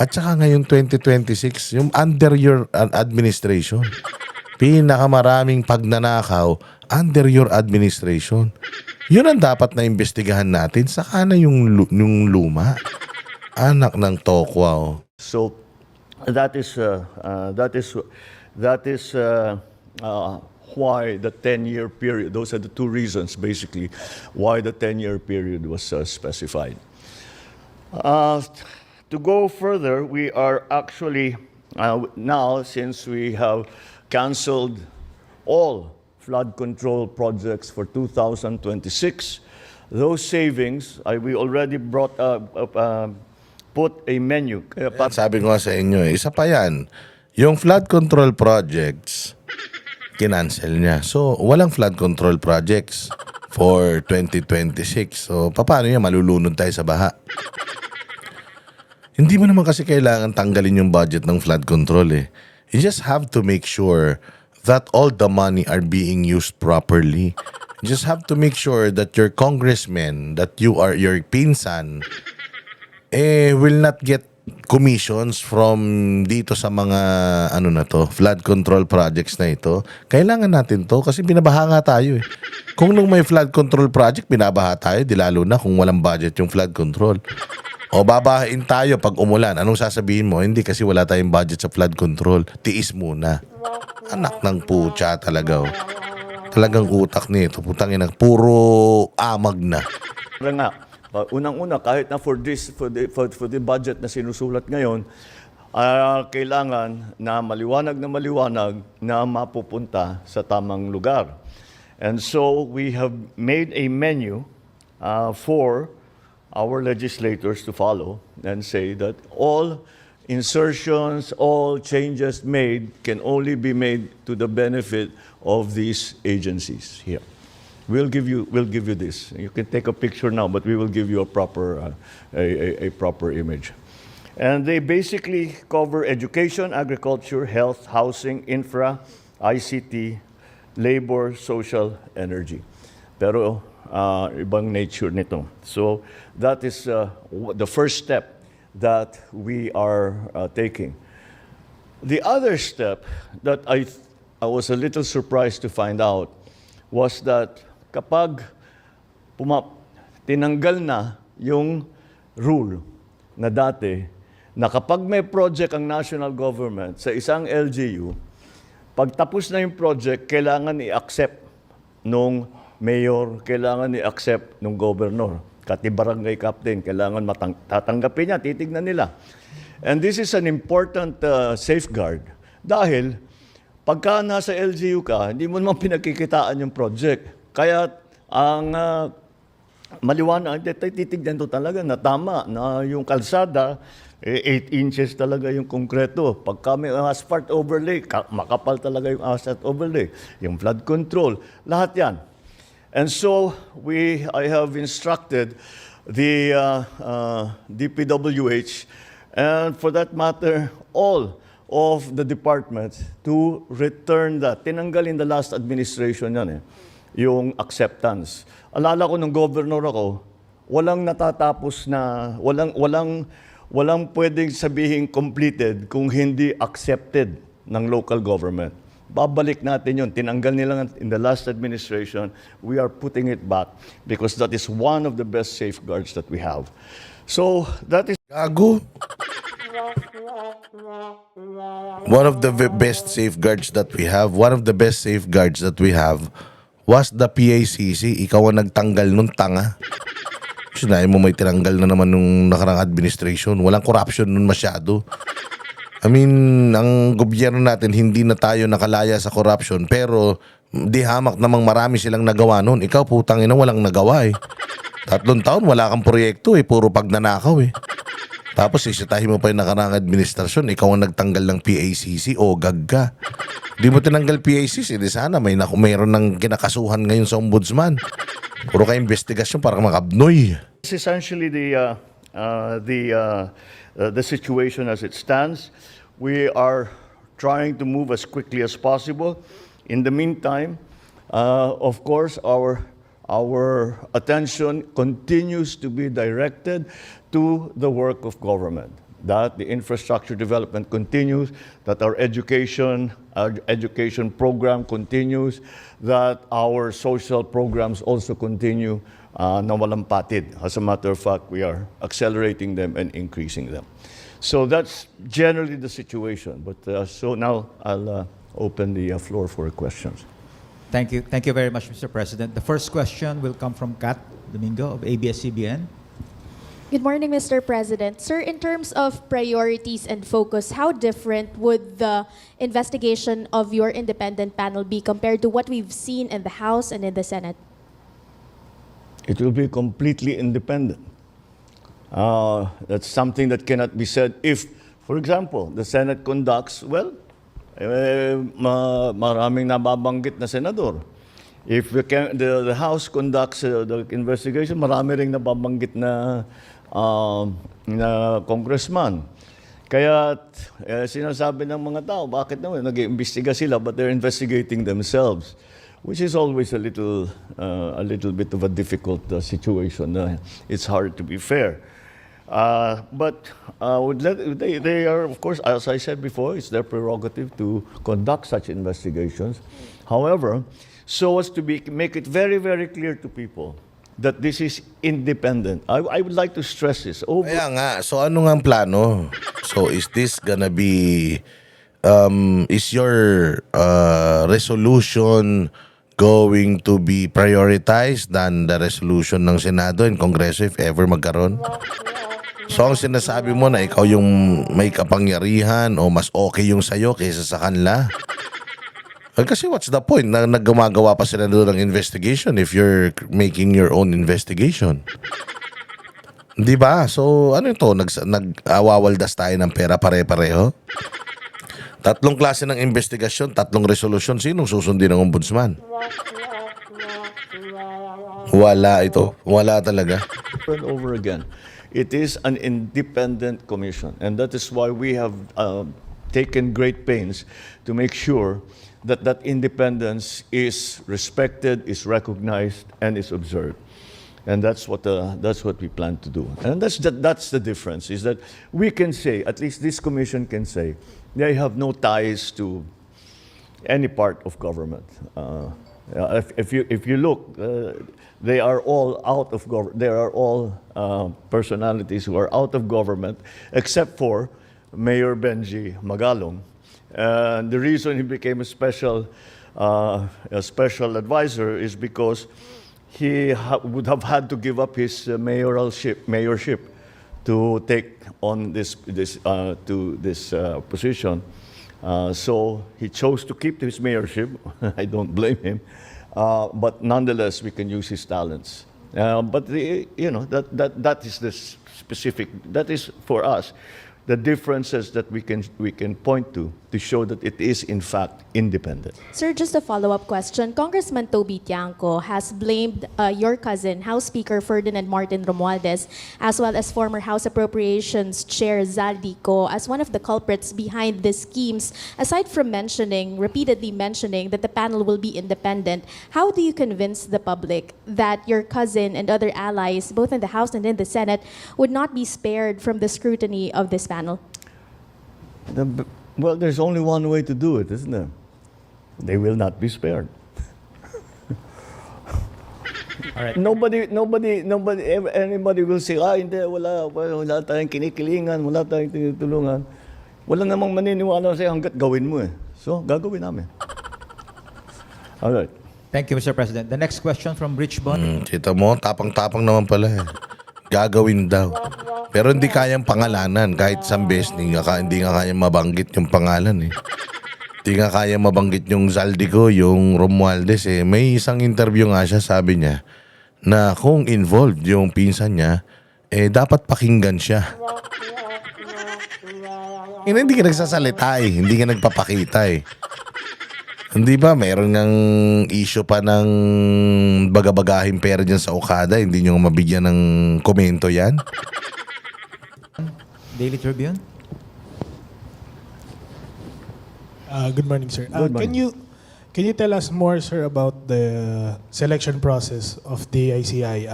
At saka ngayon 2026, yung under your administration. Pinakamaraming pagnanakaw under your administration. Yun ang dapat na imbestigahan natin. Saka na yung luma. Anak ng Tokwa. Oh. So that is why the 10-year period, those are the two reasons basically why the 10-year period was specified. To go further, we are actually now, since we have canceled all flood control projects for 2026, those savings, we already put a menu. Sabi ko nga sa inyo, isa pa yan. Yung flood control projects, kinancel niya. So, walang flood control projects for 2026. So, paano yan? Malulunod tayo sa baha. Hindi mo naman kasi kailangan tanggalin yung budget ng flood control eh. You just have to make sure that all the money are being used properly. You just have to make sure that your congressmen, that you are your pinsan, will not get commissions from dito sa mga ano na to, flood control projects na ito, kailangan natin to kasi binabaha nga tayo eh. Kung nung may flood control project, binabaha tayo, di lalo na kung walang budget yung flood control. O babahain tayo pag umulan. Anong sasabihin mo? Hindi kasi wala tayong budget sa flood control. Tiis muna. Anak ng putya talaga. Oh. Talagang utak nito. Putang ina, puro amag na. Kaya nga, unang-una, kahit na for the budget na sinusulat ngayon, kailangan na maliwanag na mapupunta sa tamang lugar. And so we have made a menu for our legislators to follow and say that all insertions, all changes made can only be made to the benefit of these agencies here. We'll give you this. You can take a picture now, but we will give you a proper image. And they basically cover education, agriculture, health, housing, infra, ICT, labor, social, energy. Pero ibang nature nito. So that is the first step that we are taking. The other step that I was a little surprised to find out was that kapag tinanggal na yung rule na dati na kapag may project ang national government sa isang LGU, pagtapos na yung project, kailangan i-accept nung mayor, kailangan i-accept nung governor. Kati barangay captain, kailangan tatanggapin niya, titignan nila. And this is an important safeguard. Dahil, pagka nasa LGU ka, hindi mo naman pinagkikitaan yung project. Kaya, ang maliwanag, titignan to talaga na tama, na yung kalsada, 8 inches talaga yung konkreto. Pagka may asphalt overlay, makapal talaga yung asphalt overlay. Yung flood control, lahat yan. And so, I have instructed the DPWH, and for that matter, all of the departments to return that. Tinanggal in the last administration yan yung acceptance. Alala ko nung governor ako, walang natatapos na, walang pwedeng sabihin completed kung hindi accepted ng local government. Babalik natin yun. Tinanggal nila in the last administration. We are putting it back because that is one of the best safeguards that we have. So, that is... Gago. One of the best safeguards that we have, was the PACC. Ikaw ang nagtanggal nun, tanga. Sinabi mo may tinanggal na naman nung nakarang administration. Walang corruption nun masyado. I mean, ang gobyerno natin, hindi na tayo nakalaya sa corruption, pero di hamak namang marami silang nagawa noon. Ikaw, putang ina, walang nagawa eh. 3 taon, wala kang proyekto eh, puro pagnanakaw eh. Tapos isitahin mo pa yung nakarang administrasyon, ikaw ang nagtanggal ng PACC, o gagga. Di mo tinanggal PACC, di sana mayroon ng kinakasuhan ngayon sa ombudsman. Puro ka investigasyon para makabnoy. This is essentially the situation as it stands. We are trying to move as quickly as possible. In the meantime, of course, our attention continues to be directed to the work of government. That the infrastructure development continues, that our education program continues, that our social programs also continue na walang patid. As a matter of fact, we are accelerating them and increasing them. So that's generally the situation. But so now I'll open the floor for questions. Thank you. Thank you very much, Mr. President. The first question will come from Kat Domingo of ABS-CBN. Good morning, Mr. President. Sir, in terms of priorities and focus, how different would the investigation of your independent panel be compared to what we've seen in the House and in the Senate? It will be completely independent. That's something that cannot be said if, for example, the Senate conducts, maraming nababanggit na senador. If the House conducts the investigation, marami ring nababanggit na congressman. Kaya sinasabi ng mga tao, bakit naman nag-iimbestiga sila but they're investigating themselves, which is always a little bit of a difficult situation. It's hard to be fair. They are, of course, as I said before, it's their prerogative to conduct such investigations. However, so as to make it very, very clear to people that this is independent. I would like to stress this. Kaya nga, so ano nga ang plano? So is this gonna be, is your resolution going to be prioritized than the resolution ng Senado and Kongreso if ever magkaroon? So ang sinasabi mo na ikaw yung may kapangyarihan o mas okay yung sayo kaysa sa kanila? Kasi what's the point na naggumagawa pa sila doon ng investigation if you're making your own investigation? Di ba? So ano ito? Nag-awawaldas tayo ng pera pare-pareho? Tatlong klase ng investigasyon, tatlong resolusyon. Sinong susundin ng ombudsman? Wala ito. Wala talaga. Over and over again. It is an independent commission, and that is why we have taken great pains to make sure that that independence is respected, is recognized, and is observed. And that's what we plan to do. And that's the difference, is that we can say, at least this commission can say, they have no ties to any part of government. If you look, they are all out of government. There are all personalities who are out of government, except for Mayor Benji Magalong. And the reason he became a special advisor is because he would have had to give up his mayorship to take on this position. So he chose to keep his mayorship. I don't blame him, but nonetheless, we can use his talents. But that is the specific. That is for us the differences that we can point to show that it is in fact independent. Sir, just a follow-up question. Congressman Toby Tiangco has blamed your cousin, House Speaker Ferdinand Martin Romualdez, as well as former House Appropriations Chair Zaldico as one of the culprits behind these schemes. Aside from repeatedly mentioning that the panel will be independent, how do you convince the public that your cousin and other allies, both in the House and in the Senate, would not be spared from the scrutiny of this panel? Well, there's only one way to do it, isn't there? They will not be spared. All right. Anybody will say, hindi, wala tayong kinikilingan, wala tayong tinutulungan. Wala namang maniniwala sa'yo hanggat gawin mo eh. So, gagawin namin. All right. Thank you, Mr. President. The next question from Rich Bon. Kita mo, tapang-tapang naman pala eh. Gagawin daw. Pero hindi kayang pangalanan kahit isang beses, hindi nga kayang mabanggit yung pangalan eh. Hindi nga kayang mabanggit yung Zaldico, yung Romualdez eh. May isang interview nga siya, sabi niya, na kung involved yung pinsan niya, eh dapat pakinggan siya. Hindi ka nagsasalita eh, hindi ka nagpapakita eh. Hindi ba, mayroon ng issue pa ng bagabagahing pera dyan sa Okada, hindi nyo mabigyan ng komento yan? Daily Tribune. Good morning, sir. Good morning. Can you tell us more, sir, about the selection process of the ICI?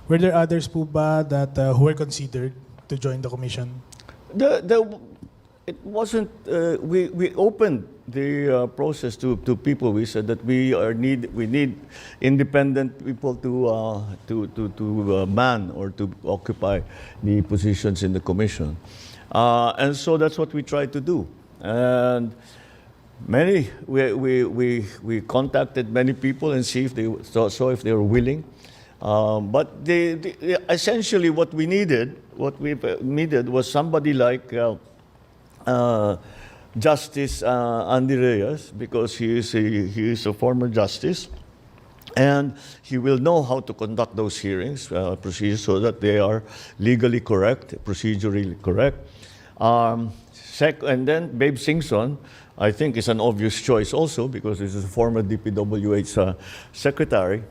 Were there others po ba that who were considered to join the commission? It wasn't. We opened the process to people. We said that we need independent people to man or to occupy the positions in the commission, and so that's what we tried to do. And we contacted many people and see if they saw if they were willing. But essentially what we needed was somebody like Justice Andy Reyes, because he is a former justice, and he will know how to conduct those hearings procedures so that they are legally correct, procedurally correct. And then Babe Singson, I think, is an obvious choice also because this is a former DPWH secretary.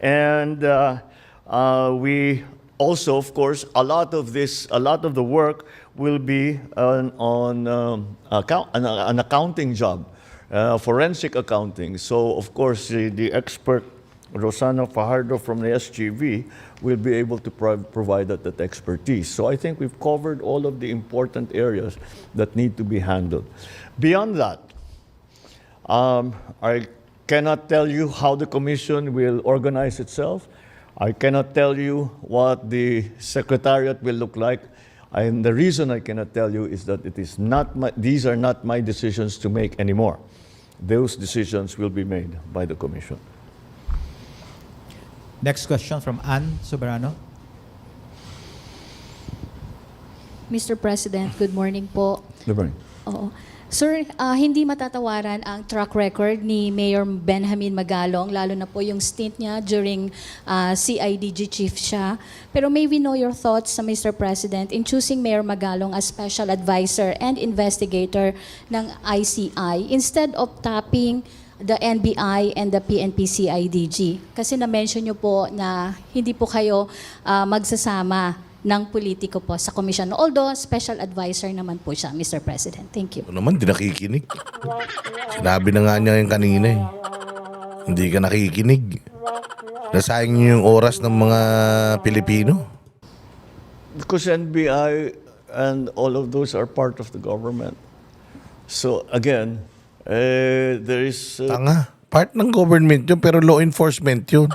And we also, of course, a lot of the work will be on an accounting job, forensic accounting. So, of course, the expert Rosana Fajardo from the SGV will be able to provide that expertise. So I think we've covered all of the important areas that need to be handled. Beyond that, I cannot tell you how the commission will organize itself. I cannot tell you what the secretariat will look like. And the reason I cannot tell you is that these are not my decisions to make anymore. Those decisions will be made by the commission. Next question from Ann Soberano. Mr. President, good morning po. Good morning. Oo. Sir, hindi matatawaran ang track record ni Mayor Benjamin Magalong, lalo na po yung stint niya during CIDG chief siya. Pero may we know your thoughts, Mr. President, in choosing Mayor Magalong as special advisor and investigator ng ICI instead of tapping the NBI and the PNP-CIDG? Kasi na-mention niyo po na hindi po kayo magsasama ng politiko po sa komisyon. Although, special advisor naman po siya, Mr. President. Thank you. Ito naman, di nakikinig. Sinabi na nga niya yung kanina eh. Hindi ka nakikinig. Nasayang niyo yung oras ng mga Pilipino. Because NBI and all of those are part of the government. So again, there is... Tanga. Part ng government yun, pero law enforcement yun.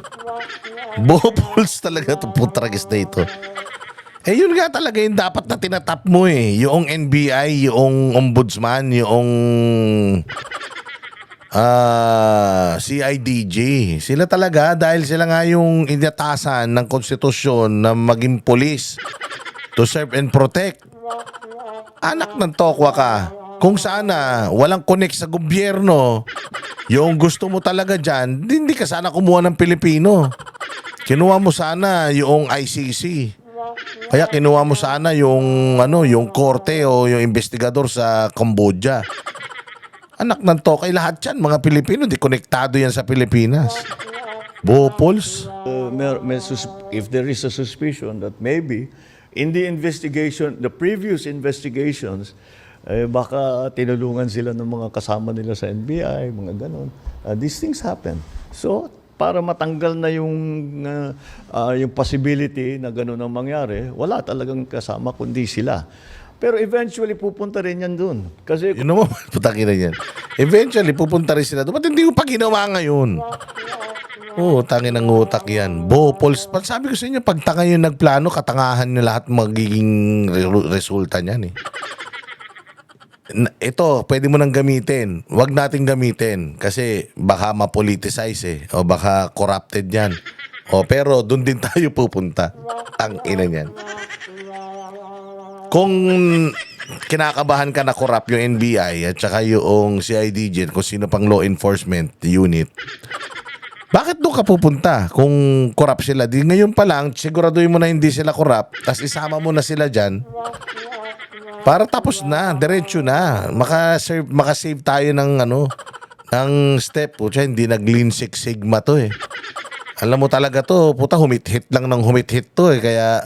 Bobols talaga ito, putragis na ito. Eh yun nga talaga yung dapat na tinatap mo eh. Yung NBI, yung ombudsman, yung CIDG. Sila talaga dahil sila nga yung inatasan ng konstitusyon na maging police to serve and protect. Anak ng tokwa ka. Kung sana walang connect sa gobyerno, yung gusto mo talaga dyan, hindi ka sana kumuha ng Pilipino. Kinuha mo sana yung ICC. Kaya kinuha mo sana yung yung korte o yung investigador sa Cambodia. Anak ng tokay lahat yan, mga Pilipino, di konektado yan sa Pilipinas. Bopols. If there is a suspicion that maybe in the investigation, the previous investigations, baka tinulungan sila ng mga kasama nila sa NBI, mga ganon. These things happen. So, para matanggal na yung possibility na gano'n ang mangyari, wala talagang kasama kundi sila. Pero eventually pupunta rin yan dun. Kasi Yun naman, putakin na yan. Eventually, pupunta rin sila doon. Ba't hindi ko pa ginawa ngayon? Oo, tangin ng utak yan. Bopols. Sabi ko sa inyo, pag tanga yung nagplano, katangahan nyo lahat magiging resulta niyan eh. Ito, pwede mo nang gamitin. Huwag natin gamitin kasi baka ma-politicize eh. O baka corrupted yan. O pero doon din tayo pupunta. Tangina niyan. Kung kinakabahan ka na corrupt yung NBI at saka yung CIDG kung sino pang law enforcement unit, bakit doon ka pupunta kung corrupt sila? Di ngayon pa lang, siguraduhin mo na hindi sila corrupt, tapos isama mo na sila dyan. Para tapos na, diretso na. Makasave tayo ng ng step. Pucha, hindi nag-Lean Six Sigma to eh. Alam mo talaga to, puta, humit-hit lang ng humit-hit to eh. Kaya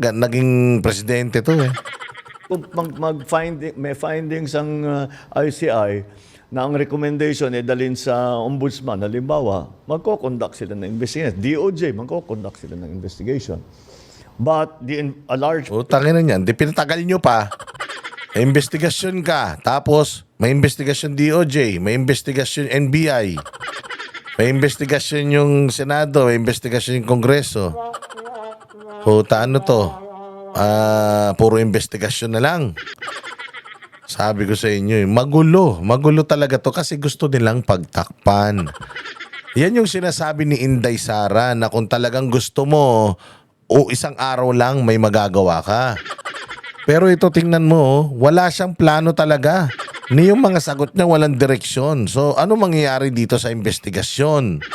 naging presidente to eh. kung may findings ang ICI na ang recommendation ay dalhin sa ombudsman, halimbawa, magko-conduct sila ng investigation. DOJ, magko-conduct sila ng investigation. But a large... Utangin na yan. Di pinatagal nyo pa. May investigasyon ka. Tapos, may investigasyon DOJ. May investigasyon NBI. May investigasyon yung Senado. May investigasyon yung Kongreso. Puta, ano to? Puro investigasyon na lang. Sabi ko sa inyo, magulo. Magulo talaga to kasi gusto nilang pagtakpan. Yan yung sinasabi ni Inday Sara na kung talagang gusto mo o isang araw lang may magagawa ka. Pero ito tingnan mo, wala siyang plano talaga. Ni yung mga sagot niya walang direksyon. So ano mangyayari dito sa investigasyon?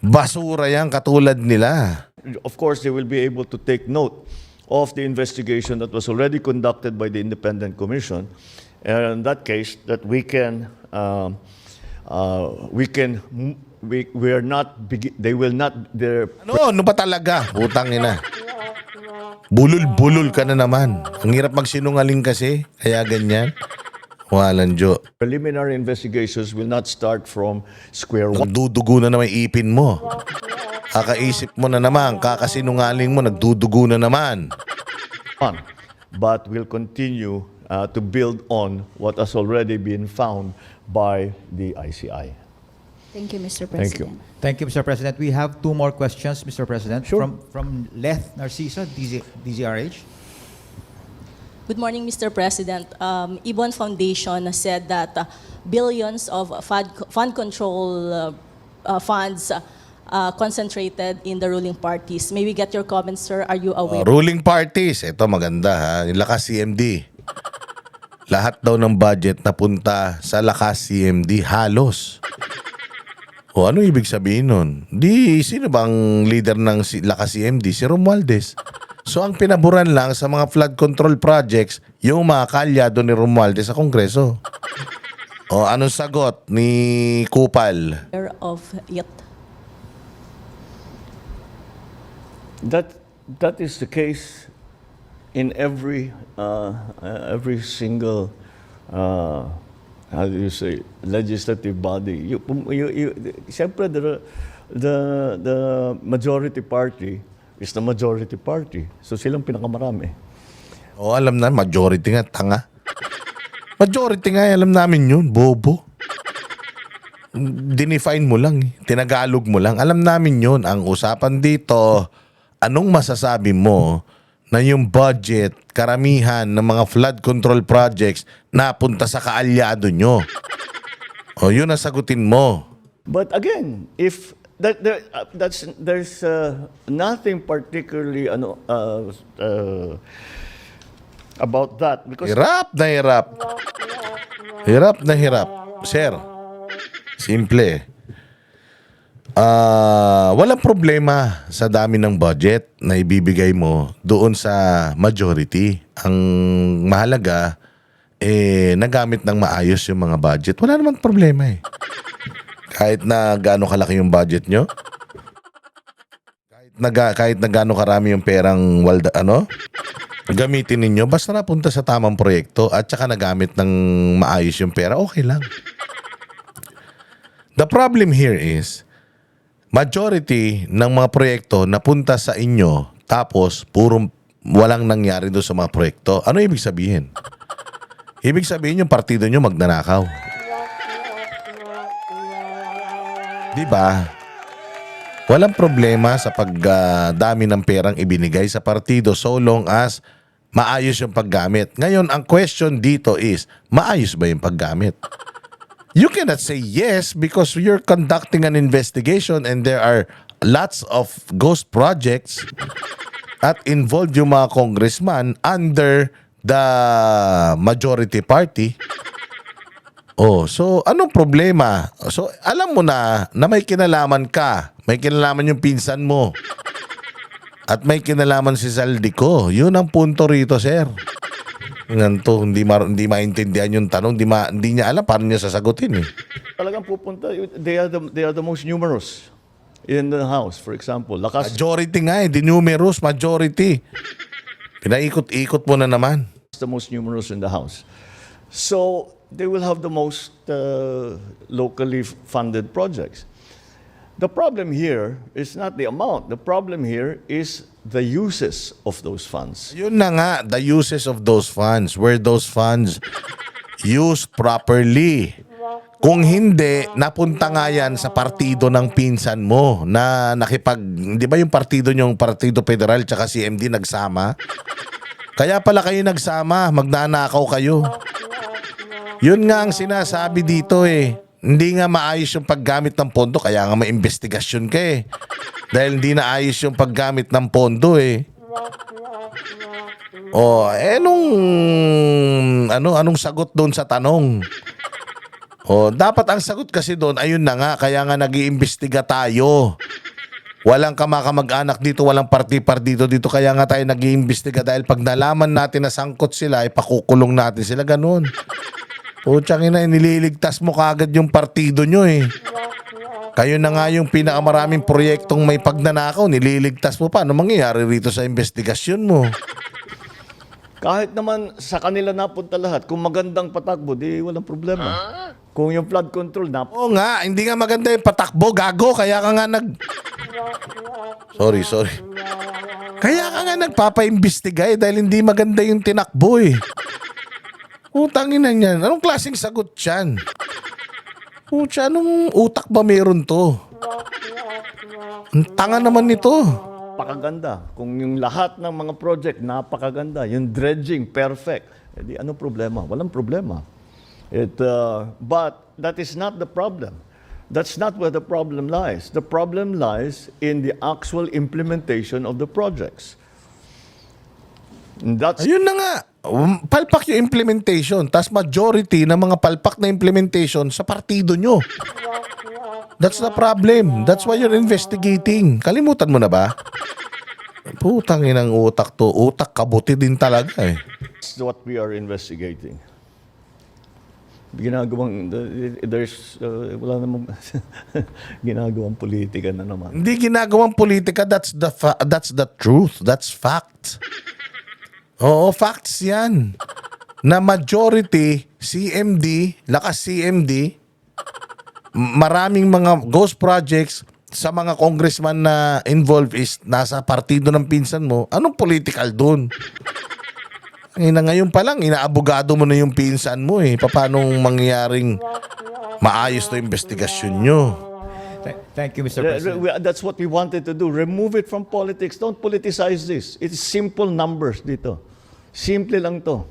Basura yan katulad nila. Of course, they will be able to take note of the investigation that was already conducted by the Independent Commission. And in that case, that we are not, they will not, Ano ba talaga? Putang ina. Bulol-bulol ka na naman. Ang hirap magsinungaling kasi, kaya ganyan. Walang Jo. Preliminary investigations will not start from square one. Nagdudugo na naman ipin mo. Kakaisip mo na naman, kakasinungaling mo, nagdudugo na naman. But will continue to build on what has already been found by the ICI. Thank you, Mr. Thank you. President. Thank you, Mr. President. We have two more questions, Mr. President. Sure. From Leth Narciso, DZRH. Good morning, Mr. President. Ibon Foundation said that billions of fund control funds concentrated in the ruling parties. May we get your comments, sir? Are you aware? Ruling parties, ito maganda ha, yung Lakas CMD. Lahat daw ng budget napunta sa Lakas CMD, halos. O ano ibig sabihin nun? Di, sino bang leader ng Lakas CMD? Si Romualdez. So ang pinaburan lang sa mga flood control projects, yung mga kalyado ni Romualdez sa Kongreso. O anong sagot ni Kupal? Aware of it. That is the case in every single how do you say legislative body. Siyempre, the majority party is the majority party. So silang pinakamarami. O alam na, majority nga, tanga. Majority nga, alam namin yun, bobo. Dinefine mo lang, tinagalog mo lang. Alam namin yun. Ang usapan dito, anong masasabi mo na yung budget, karamihan ng mga flood control projects napunta sa kaalyado nyo? O yun ang sagutin mo. But again, if there's nothing particularly about that because Hirap na hirap. Hirap na hirap. Sir, simple. Walang problema sa dami ng budget na ibibigay mo doon sa majority. Ang mahalaga, nagamit ng maayos yung mga budget. Wala namang problema eh. Kahit na gaano kalaki yung budget nyo, kahit na gaano karami yung perang gamitin ninyo, basta napunta sa tamang proyekto at saka nagamit ng maayos yung pera, okay lang. The problem here is, majority ng mga proyekto napunta sa inyo tapos puro walang nangyari doon sa mga proyekto. Ano ibig sabihin? Ibig sabihin yung partido nyo magnanakaw. Diba? Walang problema sa pagdami ng perang ibinigay sa partido so long as maayos yung paggamit. Ngayon, ang question dito is, maayos ba yung paggamit? You cannot say yes because you're conducting an investigation and there are lots of ghost projects at involved yung mga congressman under the majority party. Oh, so anong problema? So alam mo na may kinalaman ka, may kinalaman yung pinsan mo. At may kinalaman si Saldico. Yun ang punto rito, sir. Nganto, hindi maintindihan yung tanong, hindi niya alam paano niya sasagutin eh. talagang pupunta, they are the most numerous in the House, for example. Majority nga eh, di numerous, majority. Pinaikot-ikot mo na naman. The most numerous in the House. So they will have the most locally funded projects. The problem here is not the amount. The problem here is the uses of those funds. Yun na nga, the uses of those funds. Were those funds used properly? Kung hindi, napunta nga yan sa partido ng pinsan mo na di ba yung partido nyong Partido Federal tsaka CMD nagsama? Kaya pala kayo nagsama, magnanakaw kayo. Yun nga ang sinasabi dito eh. Hindi nga maayos yung paggamit ng pondo, kaya nga may investigasyon ka eh. Dahil hindi na ayos yung paggamit ng pondo eh. Anong sagot doon sa tanong? Dapat ang sagot kasi doon, ayun na nga, kaya nga nag-iimbestiga tayo. Walang kamag-anak dito, walang parti-partito dito, kaya nga tayo nag-iimbestiga dahil pag nalaman natin na sangkot sila, ipakukulong natin sila, ganun. Putsang ina, nililigtas mo kagad yung partido nyo eh. Kayo na nga yung pinakamaraming proyektong may pagnanakaw, nililigtas mo pa. Ano mangyayari rito sa investigasyon mo? Kahit naman sa kanila napunta lahat, kung magandang patakbo, di walang problema. Kung yung flood control Oo nga, hindi nga maganda yung patakbo, gago. Kaya ka nga Sorry. Kaya ka nga nagpapa-imbestiga dahil hindi maganda yung tinakbo eh. Utangin na niyan. Anong klaseng sagot yan? Pucha, anong utak ba meron to? Ang tanga naman nito. napakaganda. Kung yung lahat ng mga project napakaganda, yung dredging perfect, edi ano problema? Walang problema. But that is not the problem. That's not where the problem lies. The problem lies in the actual implementation of the projects. And that's Ayun na nga. Palpak yung implementation. Tas majority ng mga palpak na implementation sa partido nyo. That's the problem. That's why you're investigating. Kalimutan mo na ba? Putang inang utak to. Utak kabuti din talaga eh. what we are investigating. Ginagawang, there's, wala namang, ginagawang politika na naman. Hindi ginagawang politika. That's the truth. That's fact. Oo, facts yan. Na majority, CMD, lakas CMD, maraming mga ghost projects sa mga congressman na involved is nasa partido ng pinsan mo. Anong political dun? Ngayon pa lang, inaabogado mo na yung pinsan mo eh. Paano mangyayaring maayos na investigasyon nyo? Thank you, Mr. President. That's what we wanted to do. Remove it from politics. Don't politicize this. It is simple numbers dito. Simple lang to.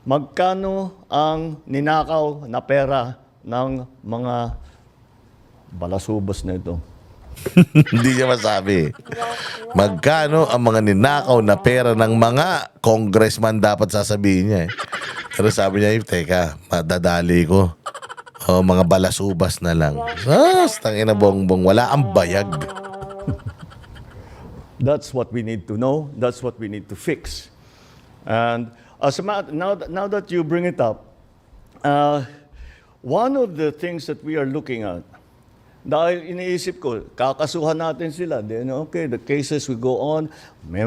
Magkano ang ninakaw na pera ng mga balasubos na ito? Hindi niya masabi. Magkano ang mga ninakaw na pera ng mga congressman dapat sasabihin niya eh. Pero sabi niya, teka, madadali ko. O mga balasubas na lang. Tangina bongbong, wala ang bayag. That's what we need to know. That's what we need to fix. And now that you bring it up, one of the things that we are looking at, dahil iniisip ko, kakasuhan natin sila. Then, okay, the cases will go on. May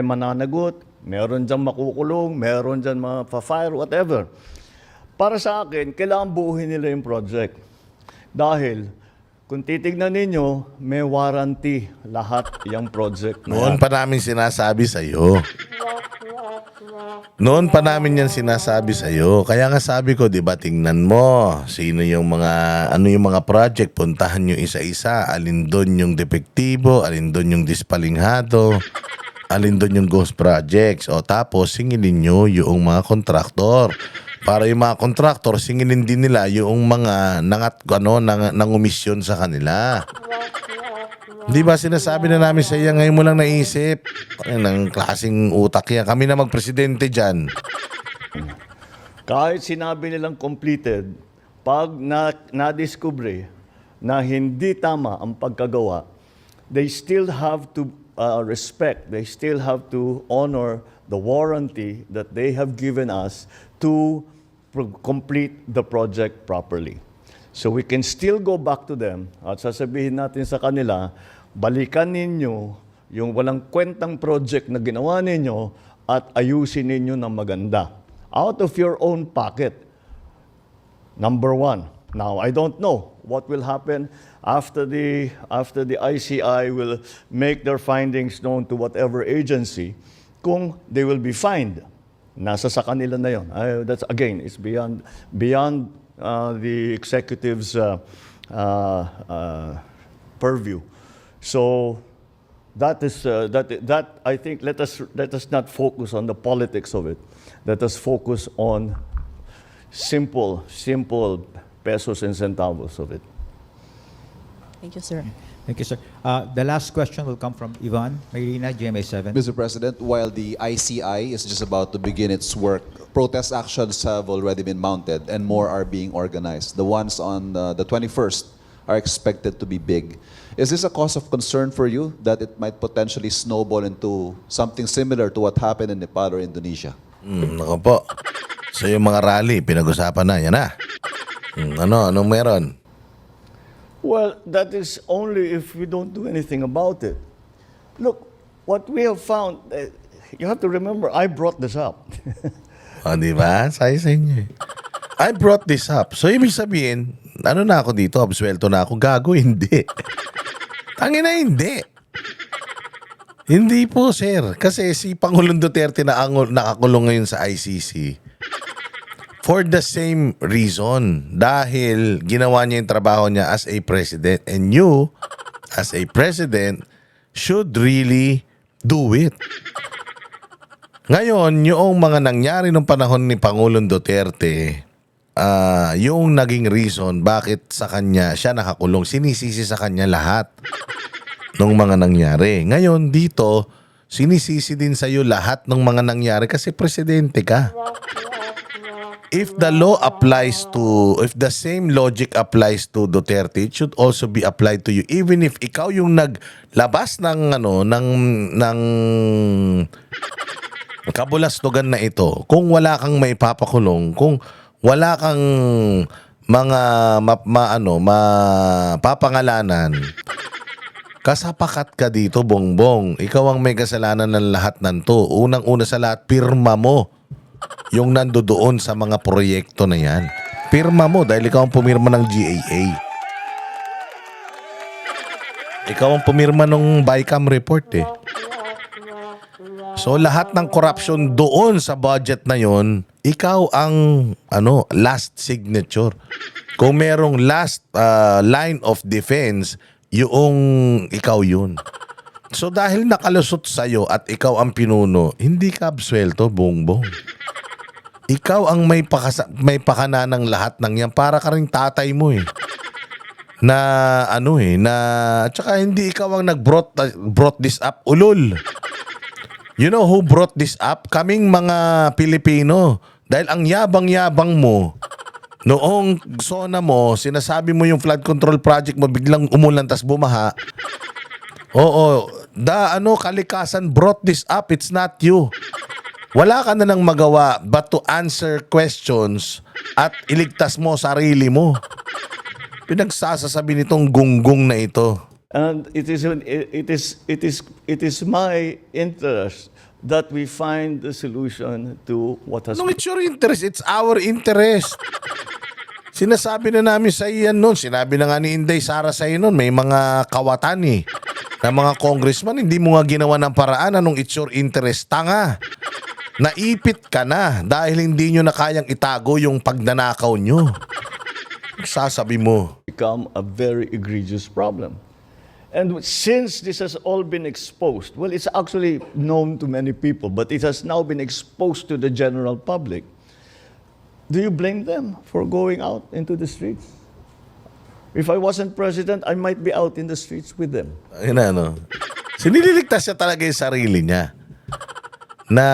mananagot, meron dyan makukulong, meron dyan ma-fire, whatever. Para sa akin, kailangan buuhin nila yung project. Dahil, kung titignan ninyo, may warranty lahat yung project na Noon yan. pa namin sinasabi sa'yo. Noon pa namin yan sinasabi sa'yo. Kaya nga sabi ko, di ba, tingnan mo sino yung mga, ano yung mga project, puntahan nyo isa-isa, alin doon yung depektibo, alin doon yung dispalinghado, alin doon yung ghost projects. O tapos, singilin nyo yung mga kontraktor. Para yung mga kontraktor, singilin din nila yung mga nangumisyon sa kanila. Di ba sinasabi na namin sa iya, ngayon mo lang naisip? Ng klaseng utak yan. Kami na magpresidente dyan. Kahit sinabi nilang completed, pag na-discover na hindi tama ang pagkagawa, they still have to respect, they still have to honor the warranty that they have given us to complete the project properly. So we can still go back to them at sasabihin natin sa kanila, balikan ninyo yung walang kwentang project na ginawa ninyo at ayusin ninyo ng maganda. Out of your own pocket. Number one. Now, I don't know what will happen after the ICI will make their findings known to whatever agency, kung they will be fined. Nasa sa kanila na yun. That's again, it's beyond the executive's purview. So that I think let us not focus on the politics of it. Let us focus on simple pesos and centavos of it. Thank you, sir. Thank you, sir. The last question will come from Ivan Mayrina, GMA7. Mr. President, while the ICI is just about to begin its work, protest actions have already been mounted and more are being organized. The ones on the 21st are expected to be big. Is this a cause of concern for you that it might potentially snowball into something similar to what happened in Nepal or Indonesia? Nako po. So yung mga rally, pinag-usapan na. Yan na. Anong meron? Well, that is only if we don't do anything about it. Look, what we have found, you have to remember, I brought this up. O, di ba? Sayo sa inyo eh. I brought this up. So, ibig sabihin, ano na ako dito? Absuelto na ako? Gago? Hindi. Tangina, hindi. Hindi po, sir. Kasi si Pangulong Duterte na nakakulong ngayon sa ICC for the same reason. Dahil ginawa niya yung trabaho niya as a president. And you, as a president, should really do it. Ngayon, yung mga nangyari nung panahon ni Pangulong Duterte, yung naging reason bakit sa kanya siya nakakulong, sinisisi sa kanya lahat ng mga nangyari. Ngayon, dito, sinisisi din sa iyo lahat ng mga nangyari kasi presidente ka. If the law applies to, if the same logic applies to Duterte, it should also be applied to you. Even if ikaw yung naglabas ng kabulastugan na ito, kung wala kang may papakulong, kung wala kang mga mapapangalanan, kasapakat ka dito, Bongbong. Ikaw ang may kasalanan ng lahat ng to. Unang-una sa lahat, pirma mo yung nandoon sa mga proyekto na yan. Pirma mo dahil ikaw ang pumirma ng GAA. Ikaw ang pumirma ng BICAM report eh. So lahat ng corruption doon sa budget na yon, ikaw ang last signature. Kung merong last line of defense, yung ikaw yun. So dahil nakalusot sa'yo at ikaw ang pinuno, hindi ka absuelto, Bongbong. Ikaw ang may pakana ng lahat ng yan. Para ka rin tatay mo eh. Tsaka hindi ikaw ang brought this up, ulol. You know who brought this up? Kaming mga Pilipino. Dahil ang yabang-yabang mo, noong SONA mo, sinasabi mo yung flood control project mo, biglang umulan tas bumaha. Oo, kalikasan brought this up. It's not you. Wala ka na nang magawa but to answer questions at iligtas mo sarili mo. Pinagsasasabi nitong gunggong na ito. And it is my interest that we find the solution to what has No, it's your interest. It's our interest. Sinasabi na namin sa iyan noon. Sinabi na nga ni Inday Sara sa iyo noon. May mga kawatan eh. Na mga congressman, hindi mo nga ginawa ng paraan. Anong it's your interest? Tanga. Naipit ka na dahil hindi nyo na kayang itago yung pagnanakaw nyo. Sasabi mo. become a very egregious problem. And since this has all been exposed, well, it's actually known to many people, but it has now been exposed to the general public. Do you blame them for going out into the streets? If I wasn't president, I might be out in the streets with them. Sinililigtas niya talaga yung sarili niya. Na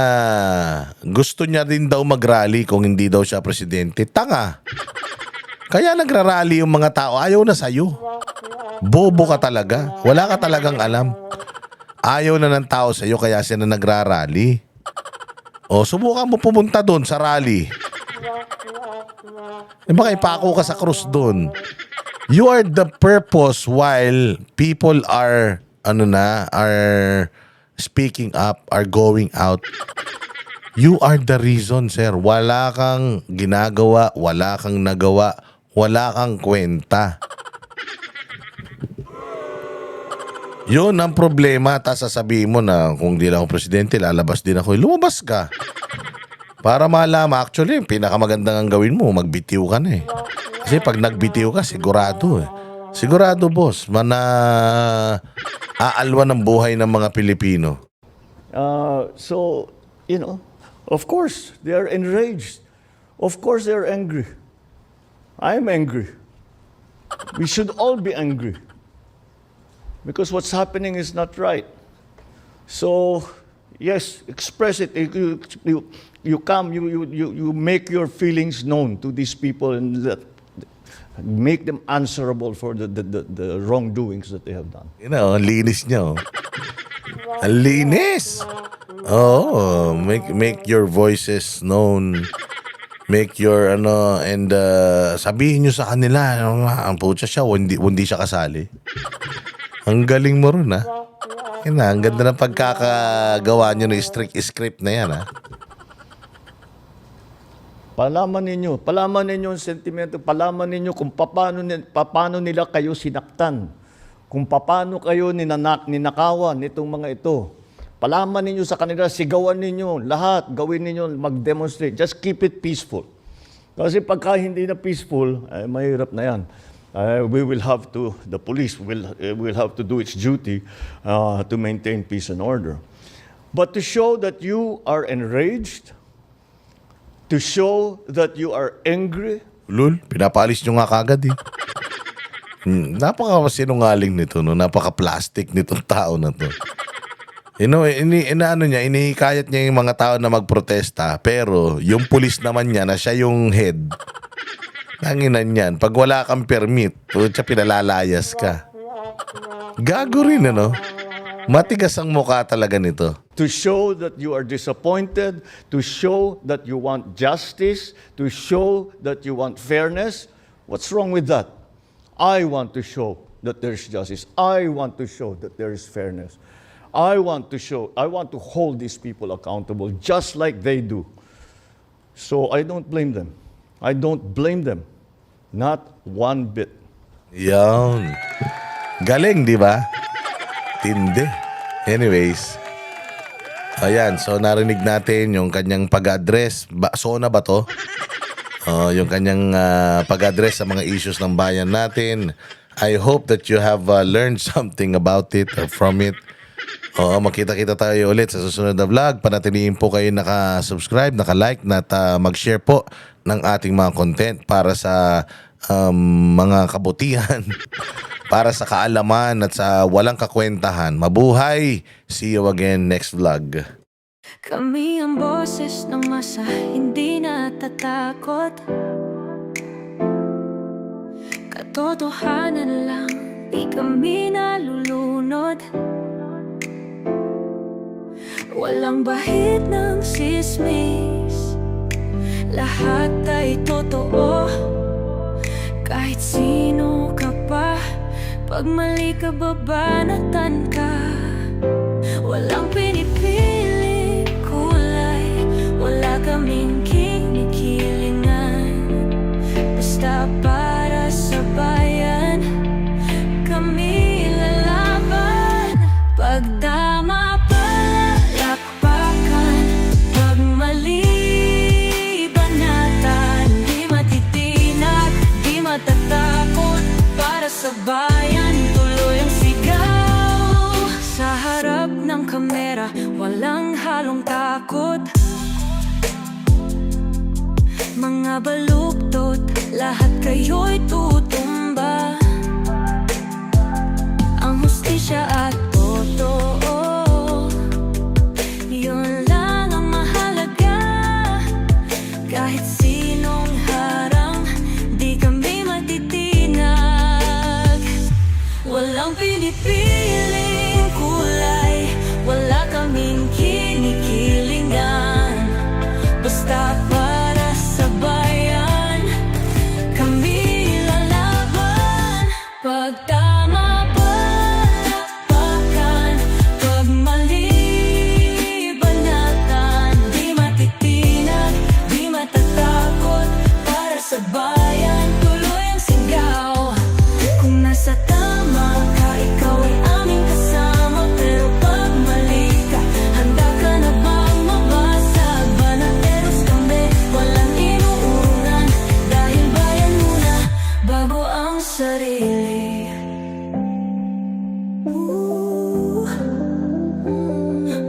gusto niya din daw mag-rally kung hindi daw siya presidente. Tanga. Kaya nagrarally yung mga tao. Ayaw na sa'yo. Bobo ka talaga. Wala ka talagang alam. Ayaw na ng tao sa'yo kaya siya na nagrarally. O, subukan mo pumunta doon sa rally. Baka ipako ka sa krus doon. You are the purpose while people are are speaking up, are going out. You are the reason, sir. Wala kang ginagawa, wala kang nagawa, wala kang kwenta. Yun ang problema. Tas sasabihin mo na kung di lang ako presidente, lalabas din ako. Lumabas ka. Para malaman, actually, pinakamagandang ang gawin mo, magbitiw ka na eh. Kasi pag nagbitiw ka, sigurado eh. Sigurado, boss, aalwan ng buhay ng mga Pilipino. So, of course, they are enraged. Of course, they are angry. I'm angry. We should all be angry. Because what's happening is not right. So, yes, express it. You come, you make your feelings known to these people and make them answerable for the wrongdoings that they have done. Ang linis niya. Ang linis! Oh, make your voices known. Make your and sabihin nyo sa kanila, ang putya siya, hindi siya kasali. Ang galing mo ron, ha? Yun na, ang ganda ng pagkakagawa nyo ng script na yan, ha? Palaman ninyo ang sentimento, palaman ninyo kung paano nila kayo sinaktan, kung paano kayo ninakawan nitong mga ito. Palaman ninyo sa kanila, sigawan ninyo, lahat, gawin ninyo, mag-demonstrate. Just keep it peaceful. Kasi pagka hindi na peaceful, mahirap na yan. The police will have to do its duty to maintain peace and order. But to show that you are enraged, to show that you are angry, Lul, pinapaalis nyo nga kagad, eh. Napaka-sinungaling nito, no? Napaka-plastic nitong tao na to. You know, inihikayat niya yung mga tao na magprotesta, pero yung pulis naman niya na siya yung head, nanginan yan. Pag wala kang permit, pinalalayas ka. Gago rin, ano? Matigas ang mukha talaga nito. to show that you are disappointed, to show that you want justice, to show that you want fairness. What's wrong with that? I want to show that there's justice. I want to show that there is fairness. I want to hold these people accountable just like they do. So I don't blame them. I don't blame them. Not one bit. Yan. Galing, di ba? Tindi. Anyways. Ayan, so narinig natin yung kanyang pag-address. Sona ba to? Yung kanyang pag-address sa mga issues ng bayan natin. I hope that you have learned something about it or from it. Makita-kita tayo ulit sa susunod na vlog. Panatiliin po kayo naka-subscribe, naka-like, at mag-share po ng ating mga content para sa mga kabutihan, para sa kaalaman at sa walang kakwentahan. Mabuhay! See you again next vlog. Kami ang boses ng masa, hindi natatakot. Katotohanan lang, di kami nalulunod. Walang bahid ng sismis, lahat ay totoo. Kahit sino ka pa, pag mali ka babanatan ka. Walang pinipili kulay, wala kaming kinikilingan. Basta para sa bayan, kami lalaban. Pag tama palakpakan, pag mali banatan. Di matitinag, di matatakot, para sa bayan tuloy ang sigaw. Sa harap ng kamera, walang halong takot. Mga baluktot, lahat kayo'y tutumba. Ang hustisya at totoo, yun lang ang mahalaga. Kahit sinong harang, di kami matitinag. Walang pinipiling kulay, wala kaming kinikilingan. Basta para sa bayan, kami lalaban. Pag tama palakpakan, pag mali banatan. Di matitinag, di matatakot, para sa bayan tuloy ang sigaw. Kung nasa tama ka, ikaw ay aming kasama. Pero pag mali ka, handa ka na bang mabasag? Banateros kami, walang inuunan. Dahil bayan muna, bago ang sarili.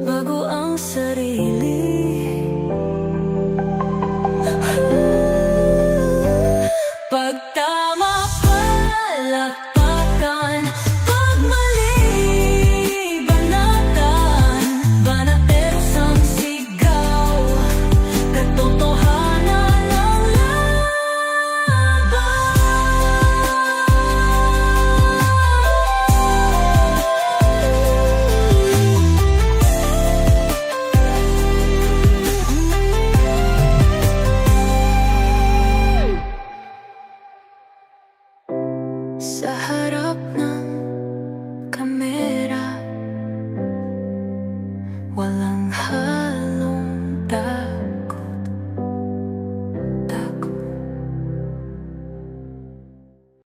Bago ang sarili. Wala